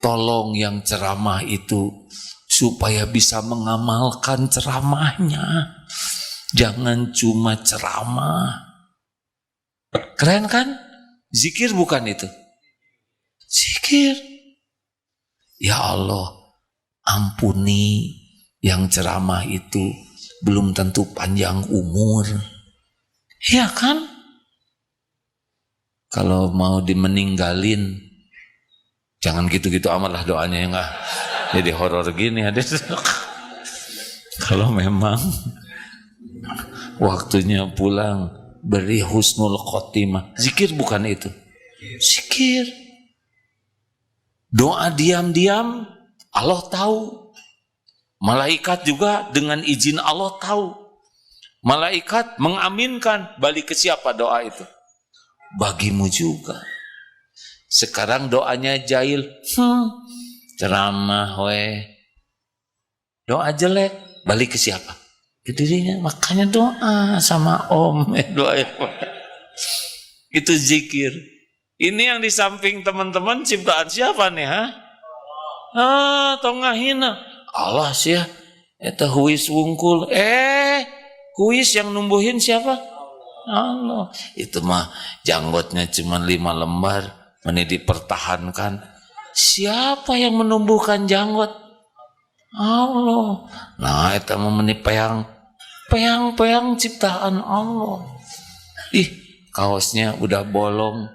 tolong yang ceramah itu supaya bisa mengamalkan ceramahnya. Jangan cuma ceramah. Keren kan? Zikir bukan itu? Zikir. Ya Allah, ampuni yang ceramah itu belum tentu panjang umur. Ya kan? Kalau mau dimeninggalin, jangan gitu-gitu amat lah doanya ya enggak. Jadi horor gini ada. Kalau memang waktunya pulang, beri husnul khotimah. Zikir bukan itu. Zikir. Doa diam-diam Allah tahu. Malaikat juga dengan izin Allah tahu. Malaikat mengaminkan. Balik ke siapa doa itu? Bagimu juga. Sekarang doanya jahil. Ceramah we. Doa jelek. Balik ke siapa? Ke dirinya. Makanya doa sama om. Doa itu zikir. Ini yang di samping teman-teman ciptaan siapa nih? Tongahina. Allah sih ya. Eta huis wungkul. Huis yang numbuhin siapa? Allah. Itu mah janggotnya cuma 5 lembar. Ini dipertahankan. Siapa yang menumbuhkan janggot? Allah. Nah itu mah meni peang ciptaan Allah. Kaosnya udah bolong.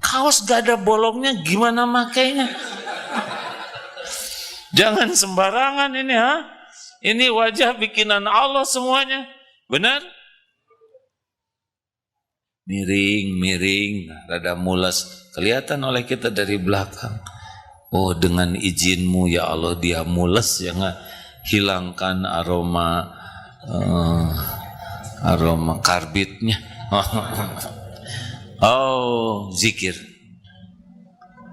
Kaos gak ada bolongnya gimana makainya? Jangan sembarangan ini Ini wajah bikinan Allah semuanya. Benar? Miring, rada mules. Kelihatan oleh kita dari belakang. Oh, dengan izinmu ya Allah dia mules ya nggak? Hilangkan aroma karbitnya. Oh, zikir.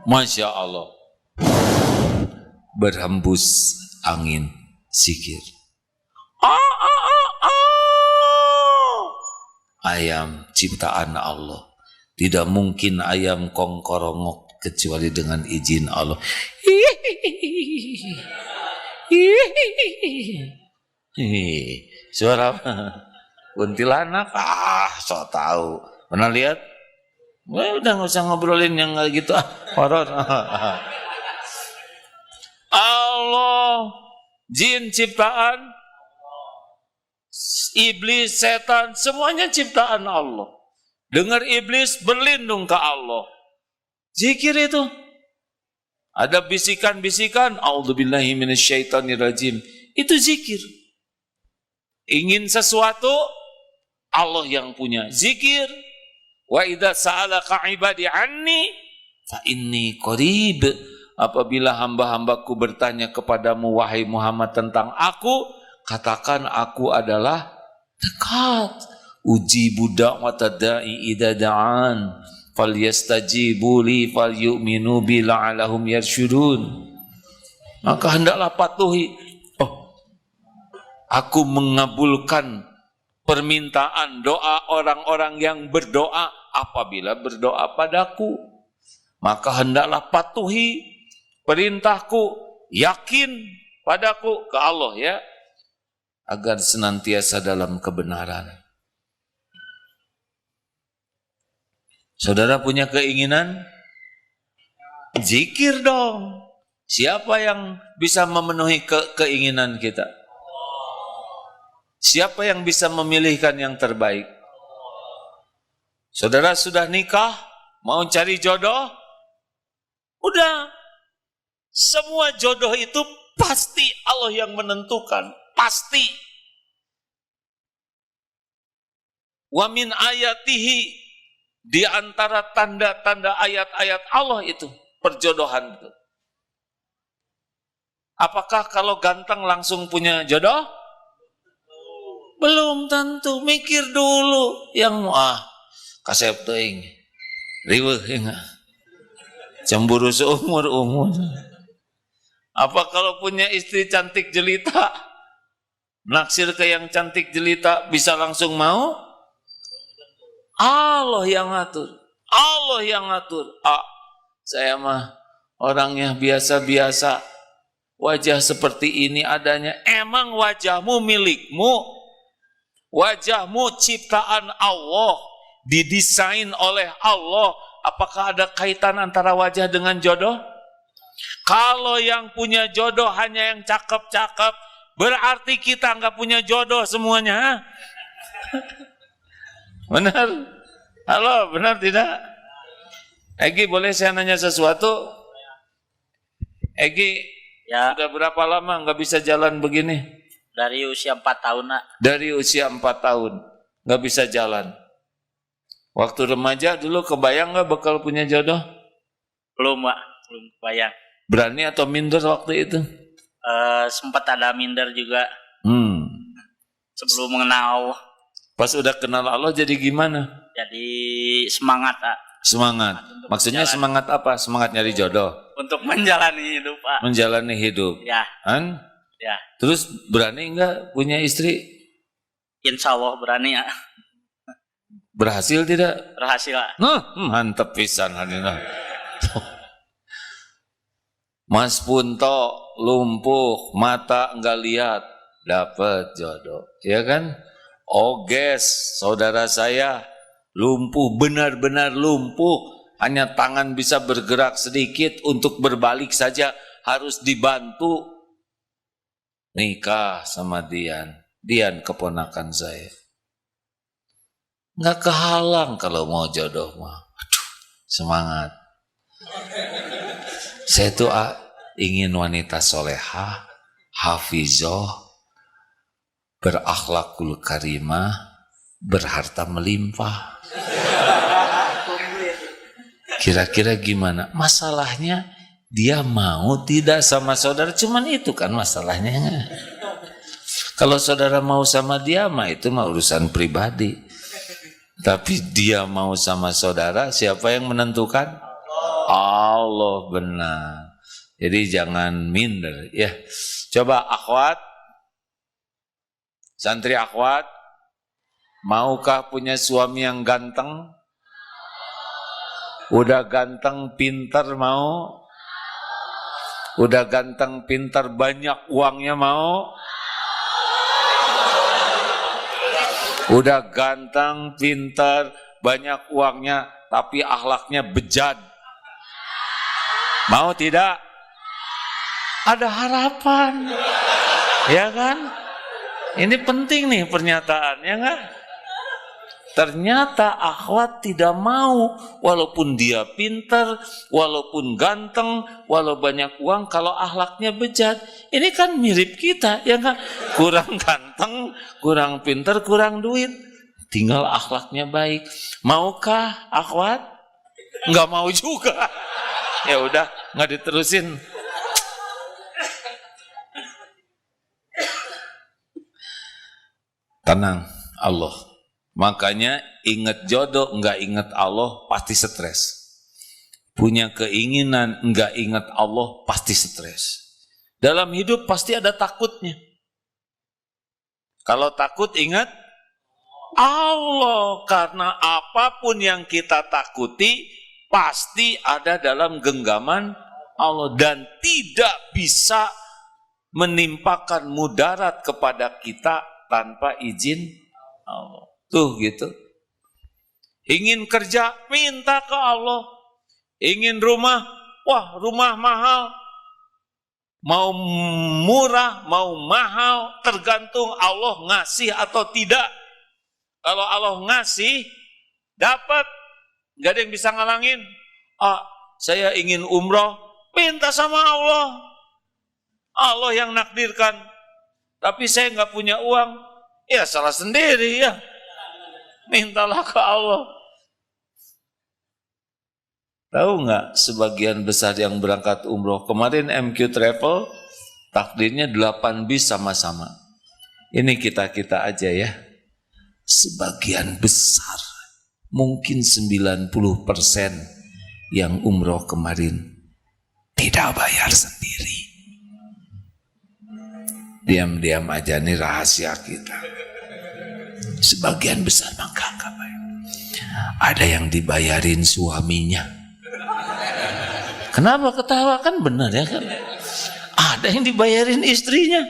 Masya Allah. Berhembus angin zikir. Ayam ciptaan Allah. Tidak mungkin ayam kongkorongok kecuali dengan izin Allah. Suara kuntilanak. So tahu. Pernah lihat? Udah nggak usah ngobrolin yang kayak gitu. Horor. Allah, jin ciptaan, iblis, setan, semuanya ciptaan Allah. Dengar iblis berlindung ke Allah. Zikir itu. Ada bisikan-bisikan, a'udzubillahi minasyaitonirrajim. Itu zikir. Ingin sesuatu, Allah yang punya. Zikir. Wa idza sa'alaka 'ibadi 'anni fa inni qarib. Apabila hamba-hambaku bertanya kepadamu wahai Muhammad tentang aku, katakan aku adalah dekat. Ujibu da'watad da'i idza da'an falyastajibu li falyu'minu bi la'allahum yarsyudun. Maka hendaklah patuhi. Aku mengabulkan permintaan doa orang-orang yang berdoa apabila berdoa padaku. Maka hendaklah patuhi perintahku, yakin padaku ke Allah ya, agar senantiasa dalam kebenaran. Saudara punya keinginan? Zikir dong. Siapa yang bisa memenuhi keinginan kita? Siapa yang bisa memilihkan yang terbaik? Saudara sudah nikah, mau cari jodoh? Udah. Semua jodoh itu pasti Allah yang menentukan. Pasti. Wa min ayatihi. Di antara tanda-tanda ayat-ayat Allah itu. Perjodohan itu. Apakah kalau ganteng langsung punya jodoh? Belum tentu. Mikir dulu. Yang kasep teuing. Riweuh ya. Cemburu seumur-umur. Apa kalau punya istri cantik jelita, naksir ke yang cantik jelita bisa langsung mau? Allah yang ngatur. Allah yang ngatur. Saya mah orangnya biasa-biasa. Wajah seperti ini adanya. Emang wajahmu milikmu? Wajahmu ciptaan Allah. Didesain oleh Allah. Apakah ada kaitan antara wajah dengan jodoh? Kalau yang punya jodoh hanya yang cakep-cakep, berarti kita nggak punya jodoh semuanya. Benar? Halo, benar tidak? Egi, boleh saya nanya sesuatu? Egi, ya. Sudah berapa lama nggak bisa jalan begini? Dari usia 4 tahun, Nak. Dari usia 4 tahun. nggak bisa jalan. Waktu remaja dulu kebayang nggak bakal punya jodoh? Belum, Pak. Belum kebayang. Berani atau minder waktu itu? Sempat ada minder juga sebelum mengenal. Pas udah kenal Allah jadi gimana? Jadi semangat, Pak. Semangat. Maksudnya semangat apa? Semangat nyari jodoh? Untuk menjalani hidup, Pak. Menjalani hidup. Ya. Kan? Ya. Terus berani nggak punya istri? Insya Allah berani, ya. Berhasil tidak? Berhasil, Pak. Mantep pisan hadina. Mas Punto lumpuh, mata enggak lihat, dapat jodoh, ya kan? Oges, saudara saya lumpuh, benar-benar lumpuh, hanya tangan bisa bergerak sedikit, untuk berbalik saja harus dibantu. Nikah sama Dian keponakan saya. Nggak kehalang kalau mau jodoh mah. Aduh, semangat. Saya tuh ingin wanita solehah, hafizah, berakhlakul karimah, berharta melimpah. Kira-kira gimana? Masalahnya dia mau tidak sama saudara, cuman itu kan masalahnya. Kalau saudara mau sama dia mah itu mah urusan pribadi. Tapi dia mau sama saudara, siapa yang menentukan? Allah, benar. Jadi jangan minder ya. Coba akhwat, santri akhwat, maukah punya suami yang ganteng? Udah ganteng, pintar mau? Udah ganteng, pintar, banyak uangnya mau? Udah ganteng, pintar, banyak uangnya, tapi akhlaknya bejat. Mau tidak? Ada harapan, ya kan? Ini penting nih pernyataan, ya kan? Ternyata akhwat tidak mau, walaupun dia pintar, walaupun ganteng, walau banyak uang, kalau akhlaknya bejat. Ini kan mirip kita, ya kan? Kurang ganteng, kurang pintar, kurang duit, tinggal akhlaknya baik. Maukah akhwat? Nggak mau juga. Ya udah, nggak diterusin. Tenang, Allah. Makanya ingat jodoh, enggak ingat Allah, pasti stres. Punya keinginan, enggak ingat Allah, pasti stres. Dalam hidup pasti ada takutnya. Kalau takut ingat Allah, karena apapun yang kita takuti pasti ada dalam genggaman Allah dan tidak bisa menimpakan mudarat kepada kita tanpa izin Allah. Tuh gitu. Ingin kerja, minta ke Allah. Ingin rumah, wah rumah mahal. Mau murah, mau mahal, tergantung Allah ngasih atau tidak. Kalau Allah ngasih, dapat. Gak ada yang bisa ngalangin. Saya ingin umroh, minta sama Allah. Allah yang nakdirkan. Tapi saya nggak punya uang, ya salah sendiri ya. Mintalah ke Allah. Tahu nggak sebagian besar yang berangkat umroh kemarin MQ Travel takdirnya 8 bis sama-sama. Ini kita-kita aja ya. Sebagian besar, mungkin 90% yang umroh kemarin tidak bayar sendiri. Diam-diam aja, nih rahasia kita. Sebagian besar mangga bayar. Ada yang dibayarin suaminya. Kenapa ketawa? Kan benar ya kan? Ada yang dibayarin istrinya,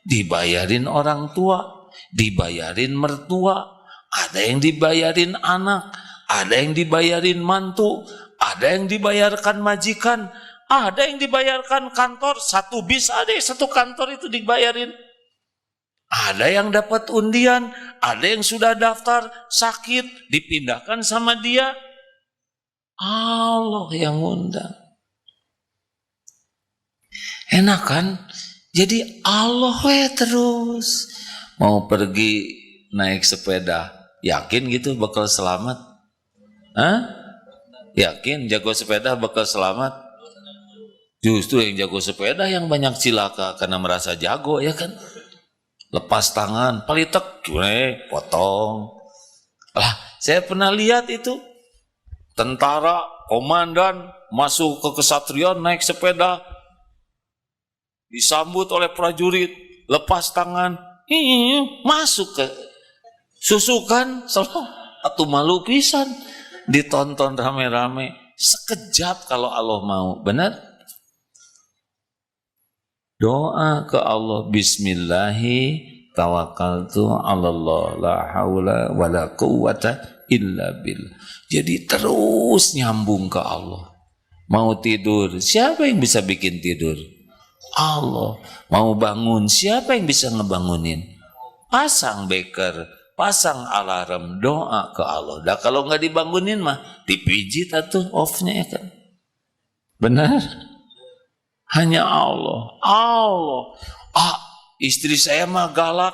dibayarin orang tua, dibayarin mertua, ada yang dibayarin anak, ada yang dibayarin mantu, ada yang dibayarkan majikan, ada yang dibayarkan kantor. Satu bis ada, satu kantor itu dibayarin. Ada yang dapat undian, ada yang sudah daftar sakit, dipindahkan sama dia. Allah yang undang. Enak kan? Jadi Allah terus. Mau pergi naik sepeda. Yakin gitu bakal selamat? Hah? Yakin jago sepeda bakal selamat? Justru yang jago sepeda yang banyak cilaka karena merasa jago, ya kan? Lepas tangan, palitek, potong. Lah, saya pernah lihat itu tentara, komandan masuk ke kesatrian naik sepeda, disambut oleh prajurit, lepas tangan, masuk ke susukan, atau malu pisan, ditonton rame-rame, sekejap kalau Allah mau, benar? Doa ke Allah, Bismillahi tawakkaltu 'alallah la haula wala quwwata illa billah. Jadi terus nyambung ke Allah. Mau tidur, siapa yang bisa bikin tidur? Allah. Mau bangun, siapa yang bisa ngebangunin? Pasang beker, pasang alarm, doa ke Allah. Dah kalau nggak dibangunin mah dipijit atuh off-nya, ya kan? Benar? Hanya Allah. Allah. Istri saya mah galak.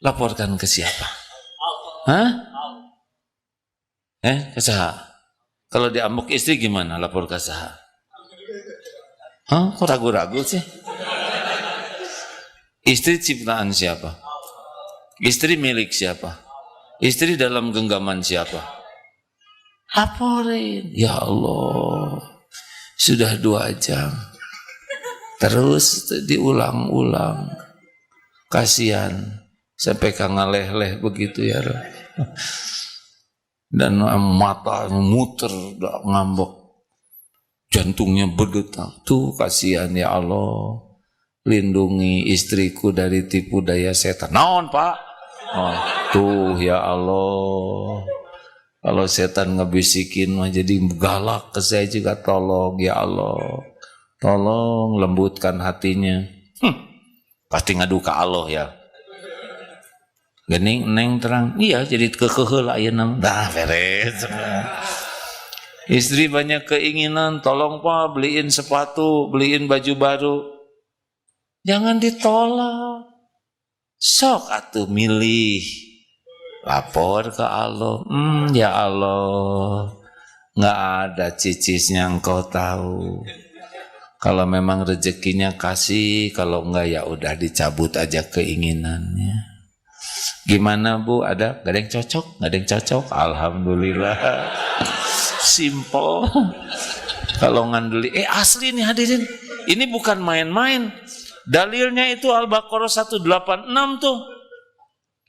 Laporkan ke siapa? Hah? Ke saha? Kalau diambuk istri gimana? Lapor ke saha? Kok ragu-ragu sih? Istri ciptaan siapa? Istri milik siapa? Istri dalam genggaman siapa? Laporin. Ya Allah, sudah 2 jam. Terus diulang-ulang. Kasihan. Sampai kangaleh-leh begitu ya. Dan mata muter, ngambek. Jantungnya berdetak. Tuh kasihan ya Allah. Lindungi istriku dari tipu daya setan. Naon Pak? Tuh ya Allah. Kalau setan ngebisikin mah jadi galak ke saya juga, tolong ya Allah. Tolong lembutkan hatinya. Pasti ngadu ke Allah ya. Gening neng terang. Iya jadi kekeheul ayeuna. Dah beres. Istri banyak keinginan, tolong Pak beliin sepatu, beliin baju baru. Jangan ditolak. Sok atuh milih. Lapor ke Allah. Ya Allah, nggak ada cicisnya engkau tahu. Kalau memang rezekinya kasih, kalau enggak ya udah dicabut aja keinginannya. Gimana Bu? Gak ada yang cocok? Gak ada yang cocok? Alhamdulillah. Simple. Kalau ngandeli, asli nih hadirin. Ini bukan main-main. Dalilnya itu Al-Baqarah 186 tuh.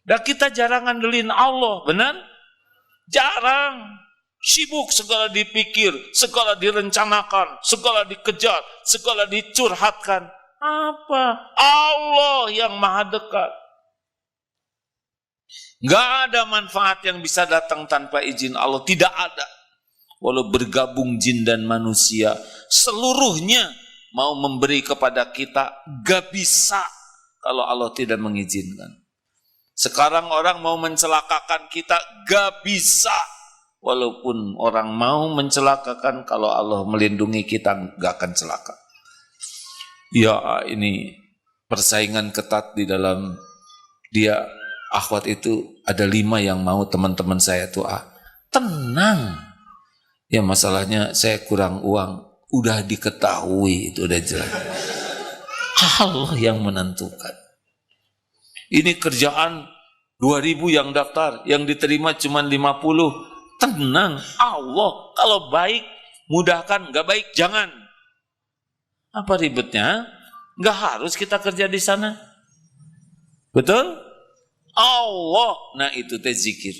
Dan kita jarang ngandelin Allah, benar? Jarang. Sibuk segala dipikir, segala direncanakan, segala dikejar, segala dicurhatkan. Apa? Allah yang maha dekat. Gak ada manfaat yang bisa datang tanpa izin Allah. Tidak ada. Walau bergabung jin dan manusia, seluruhnya mau memberi kepada kita, gak bisa kalau Allah tidak mengizinkan. Sekarang orang mau mencelakakan kita, gak bisa. Walaupun orang mau mencelakakan, kalau Allah melindungi kita gak akan celaka. Ya ini persaingan ketat di dalam dia akhwat itu. Ada 5 yang mau teman-teman saya tuh tenang. Ya masalahnya saya kurang uang. Udah diketahui, itu udah jelas. Allah yang menentukan. Ini kerjaan 2.000 yang daftar, yang diterima cuma 50. Tenang, Allah kalau baik mudahkan, gak baik jangan. Apa ribetnya? Gak harus kita kerja di sana. Betul? Allah, nah itu teh zikir.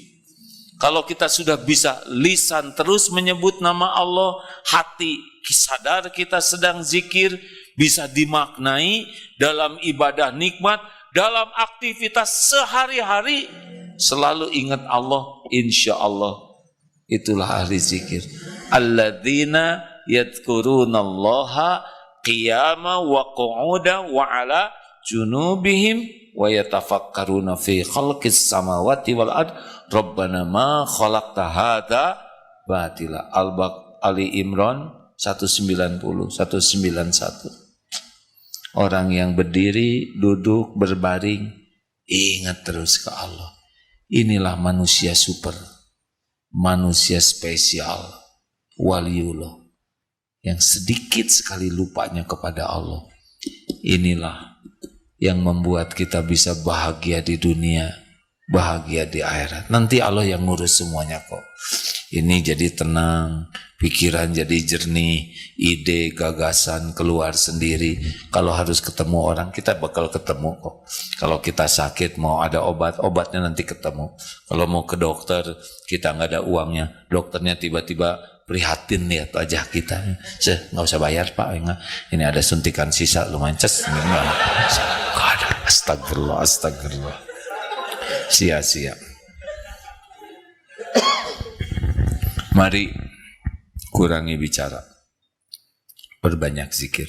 Kalau kita sudah bisa lisan terus menyebut nama Allah, hati sadar kita sedang zikir, bisa dimaknai dalam ibadah nikmat, dalam aktivitas sehari-hari, selalu ingat Allah, insya Allah. Itulah ahli zikir. Alladzina yadhkurunallaha qiyama wa qu'uda wa ala junubihim wa yatafakkaruna fi khalqis samawati wal ard rabbana ma khalaqta hadza batila. Ali Imran 190 191. Orang yang berdiri, duduk, berbaring Ingat terus ke Allah. Inilah manusia super, manusia spesial, waliullah, yang sedikit sekali lupanya kepada Allah. Inilah yang membuat kita bisa bahagia di dunia, bahagia di akhirat. Nanti Allah yang ngurus semuanya kok. Ini jadi tenang, pikiran jadi jernih, ide, gagasan keluar sendiri. Kalau harus ketemu orang, kita bakal ketemu kok. Kalau kita sakit, mau ada obat, obatnya nanti ketemu. Kalau mau ke dokter, kita nggak ada uangnya, dokternya tiba-tiba prihatin lihat wajah kita. Nggak usah bayar Pak, ini ada suntikan sisa lumayan ces. Astagfirullah, astagfirullah. Sia-sia. Mari kurangi bicara, perbanyak zikir.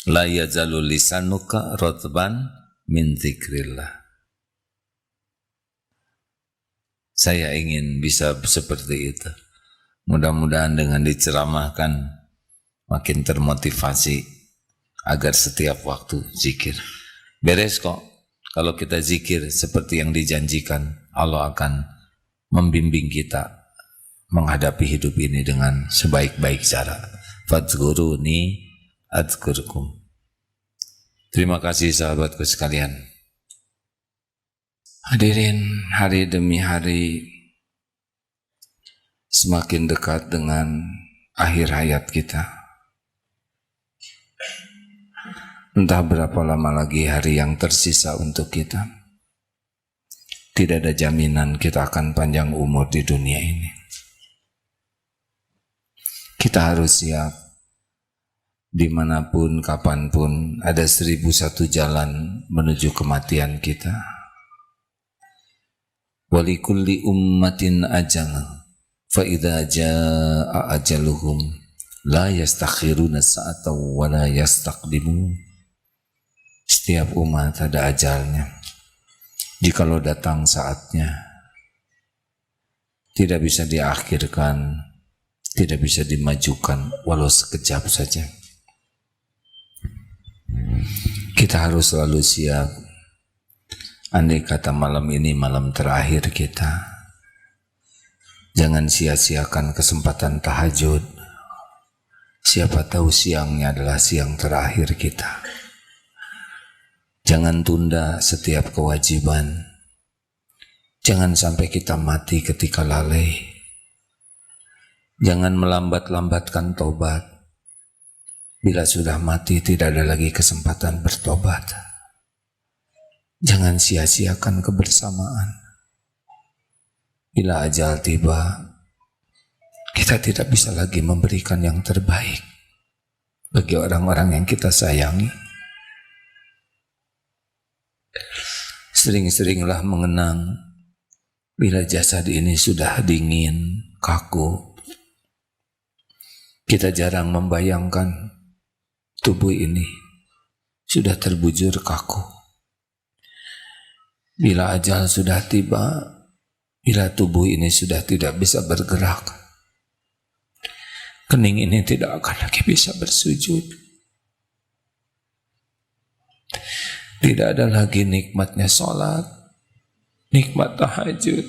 La yazalu lisanuka rotban min zikrillah. Saya ingin bisa seperti itu. Mudah-mudahan dengan diceramahkan makin termotivasi agar setiap waktu zikir. Beres kok. Kalau kita zikir seperti yang dijanjikan, Allah akan membimbing kita menghadapi hidup ini dengan sebaik-baik cara. Fadzkuruni adzkurkum. Terima kasih sahabatku sekalian. Hadirin, hari demi hari semakin dekat dengan akhir hayat kita. Entah berapa lama lagi hari yang tersisa untuk kita. Tidak ada jaminan kita akan panjang umur di dunia ini. Kita harus siap. Dimanapun, kapanpun, ada 1001 jalan menuju kematian kita. Walikulli ummatin ajal, fa idza jaa ajaluhum la yastakhiruna sa'atan wa la yastaqdimun. Setiap umat ada ajalnya. Jikalau datang saatnya, tidak bisa diakhirkan, tidak bisa dimajukan walau sekejap saja. Kita harus selalu siap. Andai kata malam ini malam terakhir kita, jangan sia-siakan kesempatan tahajud. Siapa tahu siangnya adalah siang terakhir kita. Jangan tunda setiap kewajiban. Jangan sampai kita mati ketika lalai. Jangan melambat-lambatkan tobat. Bila sudah mati tidak ada lagi kesempatan bertobat. Jangan sia-siakan kebersamaan. Bila ajal tiba, kita tidak bisa lagi memberikan yang terbaik bagi orang-orang yang kita sayangi. Sering-seringlah mengenang bila jasad ini sudah dingin, kaku. Kita jarang membayangkan tubuh ini sudah terbujur kaku. Bila ajal sudah tiba, bila tubuh ini sudah tidak bisa bergerak, kening ini tidak akan lagi bisa bersujud. Tidak ada lagi nikmatnya sholat, nikmat tahajud.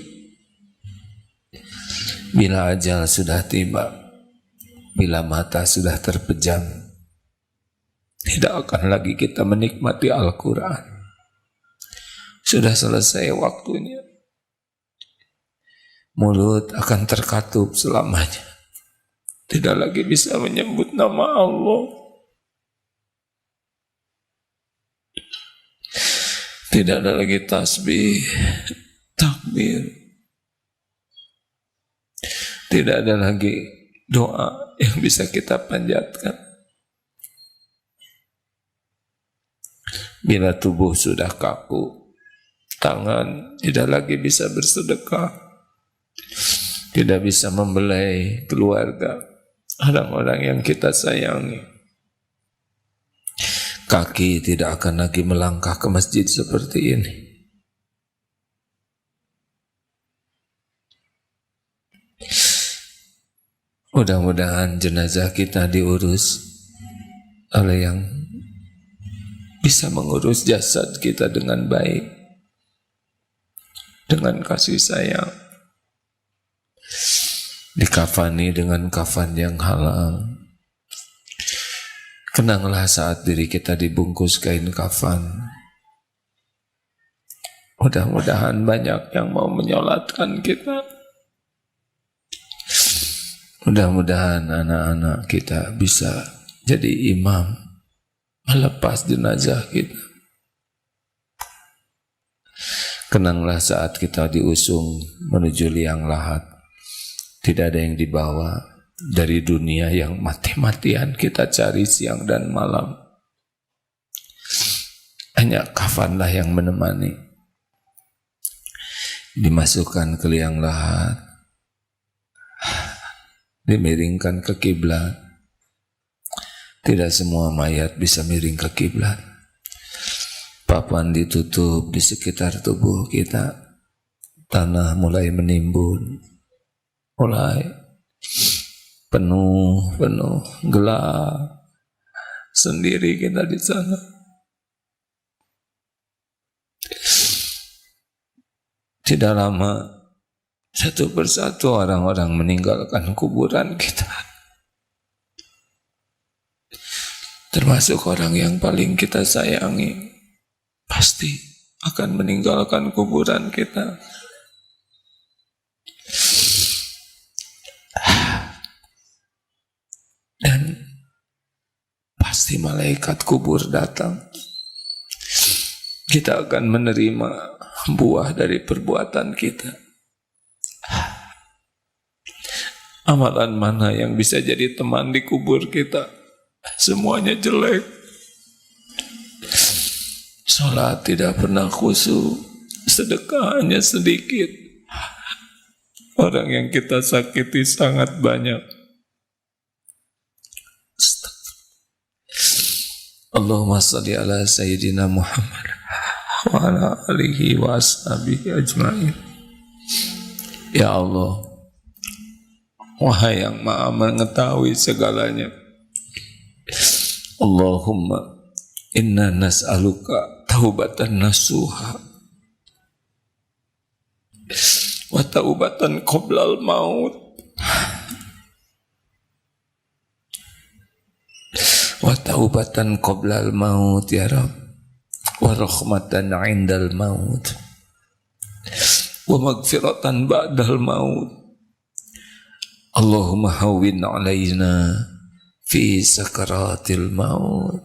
Bila ajal sudah tiba, bila mata sudah terpejam, tidak akan lagi kita menikmati Al-Quran. Sudah selesai waktunya. Mulut akan terkatup selamanya. Tidak lagi bisa menyebut nama Allah. Tidak ada lagi tasbih, takbir. Tidak ada lagi doa yang bisa kita panjatkan. Bila tubuh sudah kaku, tangan tidak lagi bisa bersedekah, tidak bisa membelai keluarga, orang-orang yang kita sayangi. Kaki tidak akan lagi melangkah ke masjid seperti ini. Mudah-mudahan jenazah kita diurus oleh yang bisa mengurus jasad kita dengan baik. dengan kasih sayang, dikafani dengan kafan yang halal. Kenanglah saat diri kita dibungkus kain kafan. Mudah-mudahan banyak yang mau menyolatkan kita. Mudah-mudahan anak-anak kita bisa jadi imam melepas jenazah kita. Kenanglah saat kita diusung menuju liang lahat. Tidak ada yang dibawa dari dunia yang mati-matian kita cari siang dan malam. Hanya kafanlah yang menemani. Dimasukkan ke liang lahat, dimiringkan ke kiblat. Tidak semua mayat bisa miring ke kiblat. Papan ditutup di sekitar tubuh kita. Tanah mulai menimbun, mulai penuh gelap. Sendiri kita di sana. Tidak lama, satu persatu orang-orang meninggalkan kuburan kita. Termasuk orang yang paling kita sayangi, pasti akan meninggalkan kuburan kita. Dan pasti malaikat kubur datang. Kita akan menerima buah dari perbuatan kita. Amalan mana yang bisa jadi teman di kubur kita? Semuanya jelek. Salat tidak pernah khusyuk, sedekah hanya sedikit. Orang yang kita sakiti sangat banyak. Allahumma salli ala Sayyidina Muhammad wa ala alihi wa ashabihi ajma'in. Ya Allah, wahai yang maha mengetahui segalanya, Allahumma inna nas'aluka taubatan nasuha wa taubatan qoblal maut wa taubatan qoblal maut ya Rabb, wa rahmatan indal maut, wa magfiratan ba'dal maut. Allahumma hawwin alaina fi sakaratil maut,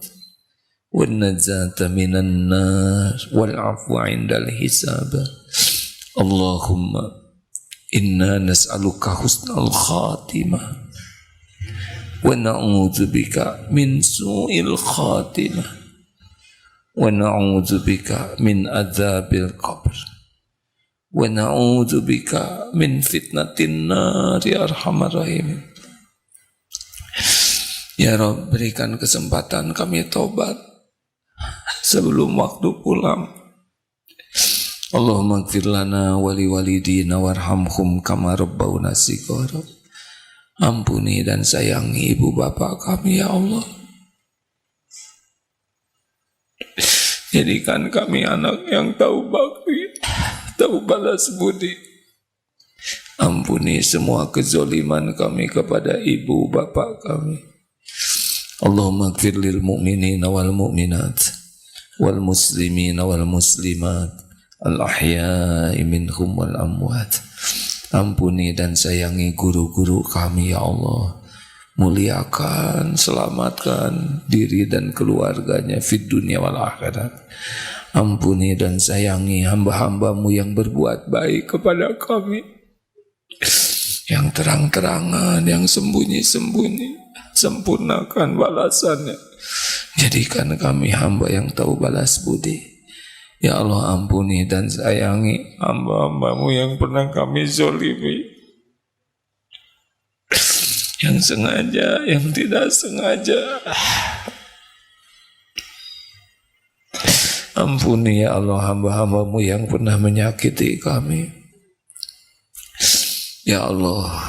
wan najata minan nar, wal afwa indal hisab. Allahumma inna nas'aluka husnal khatimah wa na'udzubika min su'il khatimah wa na'udzubika min adzabil qabr wa na'udzubika min fitnatin nar ya arhamar rahimin. Ya Rabb, berikan kesempatan kami taubat sebelum waktu pulang. Allahumma ighfir lana wa liwalidina warhamhum kama rabbawna shighara. Ampuni dan sayangi ibu bapak kami ya Allah. Jadikan kami anak yang tahu bakti, tahu balas budi. Ampuni semua kezoliman kami kepada ibu bapak kami. Allahumma ighfir lil mu'minina wal mu'minat wal muslimina wal muslimat al ahya'i minhum wal amwat. Ampuni dan sayangi guru-guru kami ya Allah. Muliakan, selamatkan diri dan keluarganya fid dunia wal akhirat. Ampuni dan sayangi hamba-hambamu yang berbuat baik kepada kami, yang terang-terangan, yang sembunyi-sembunyi. Sempurnakan balasannya. Jadikan kami hamba yang tahu balas budi. Ya Allah, ampuni dan sayangi hamba-hambamu yang pernah kami zolimi, yang sengaja, yang tidak sengaja. Ampuni ya Allah hamba-hambamu yang pernah menyakiti kami. Ya Allah,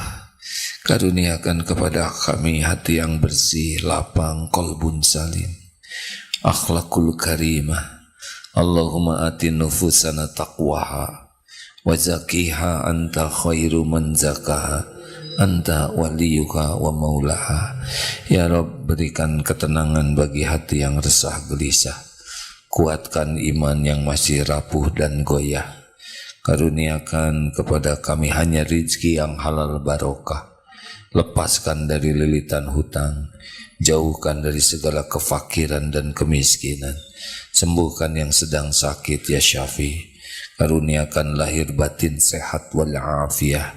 karuniakan kepada kami hati yang bersih, lapang, qalbun salim, akhlakul karimah. Allahumma ati nufusana taqwaha wa zakiha anta khairu man zakaha anta waliyuha wa maulaha. Ya Rabb, berikan ketenangan bagi hati yang resah gelisah, kuatkan iman yang masih rapuh dan goyah, karuniakan kepada kami hanya rizki yang halal barokah, lepaskan dari lilitan hutang, jauhkan dari segala kefakiran dan kemiskinan, sembuhkan yang sedang sakit ya Syafi, karuniakan lahir batin sehat wal afiyah,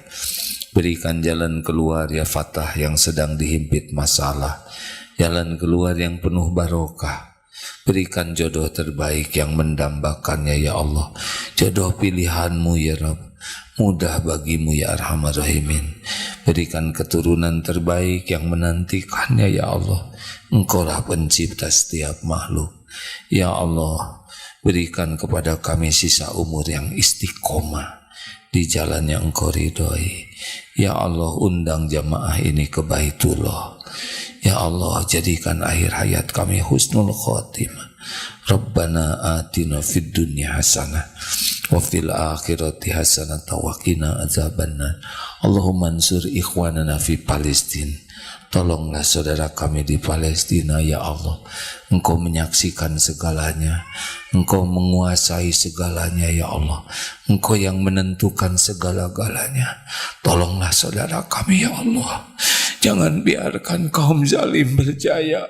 berikan jalan keluar ya Fatah yang sedang dihimpit masalah, jalan keluar yang penuh barokah, berikan jodoh terbaik yang mendambakannya ya Allah, jodoh pilihanmu ya Rabb, mudah bagimu ya Arhamar Rahimin, berikan keturunan terbaik yang menantikannya ya Allah, Engkaulah pencipta setiap makhluk ya Allah. Berikan kepada kami sisa umur yang istiqomah di jalan yang Engkau ridhoi ya Allah. Undang jamaah ini ke Baitullah ya Allah, jadikan akhir hayat kami husnul khotimah. Rabbana atina fid dunya hasanah wa fil akhirati hasanah wa qina azabannar. Allahumma ansur ikhwanana fi Palestina, tolonglah saudara kami di Palestina ya Allah. Engkau menyaksikan segalanya, Engkau menguasai segalanya ya Allah, Engkau yang menentukan segala-galanya. Tolonglah saudara kami ya Allah, jangan biarkan kaum zalim berjaya.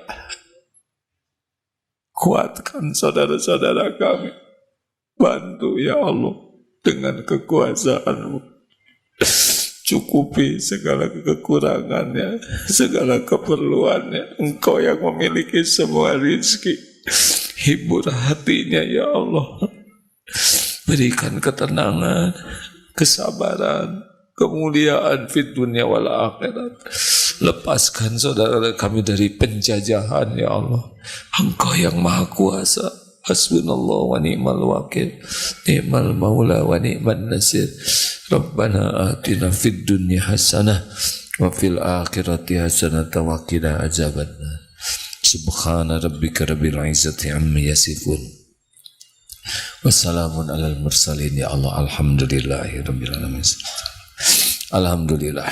Kuatkan saudara-saudara kami, bantu ya Allah dengan kekuasaan-Mu. Cukupi segala kekurangannya, segala keperluannya. Engkau yang memiliki semua rizki. Hibur hatinya ya Allah. Berikan ketenangan, kesabaran, kemuliaan fid dunia wal akhirat. Lepaskan saudara kami dari penjajahan ya Allah. Engkau yang maha kuasa. Hasbunallah wa ni'mal wakil, ni'mal maula wa ni'man nasir. Rabbana atina fid dunya hasanah wa fil akhirati hasanah wa qina azabannar. Subhana rabbika rabbil izzati amma yasifun, wassalamun alal mursalin ya Allah. Alhamdulillahi rabbil alamin. Alhamdulillah.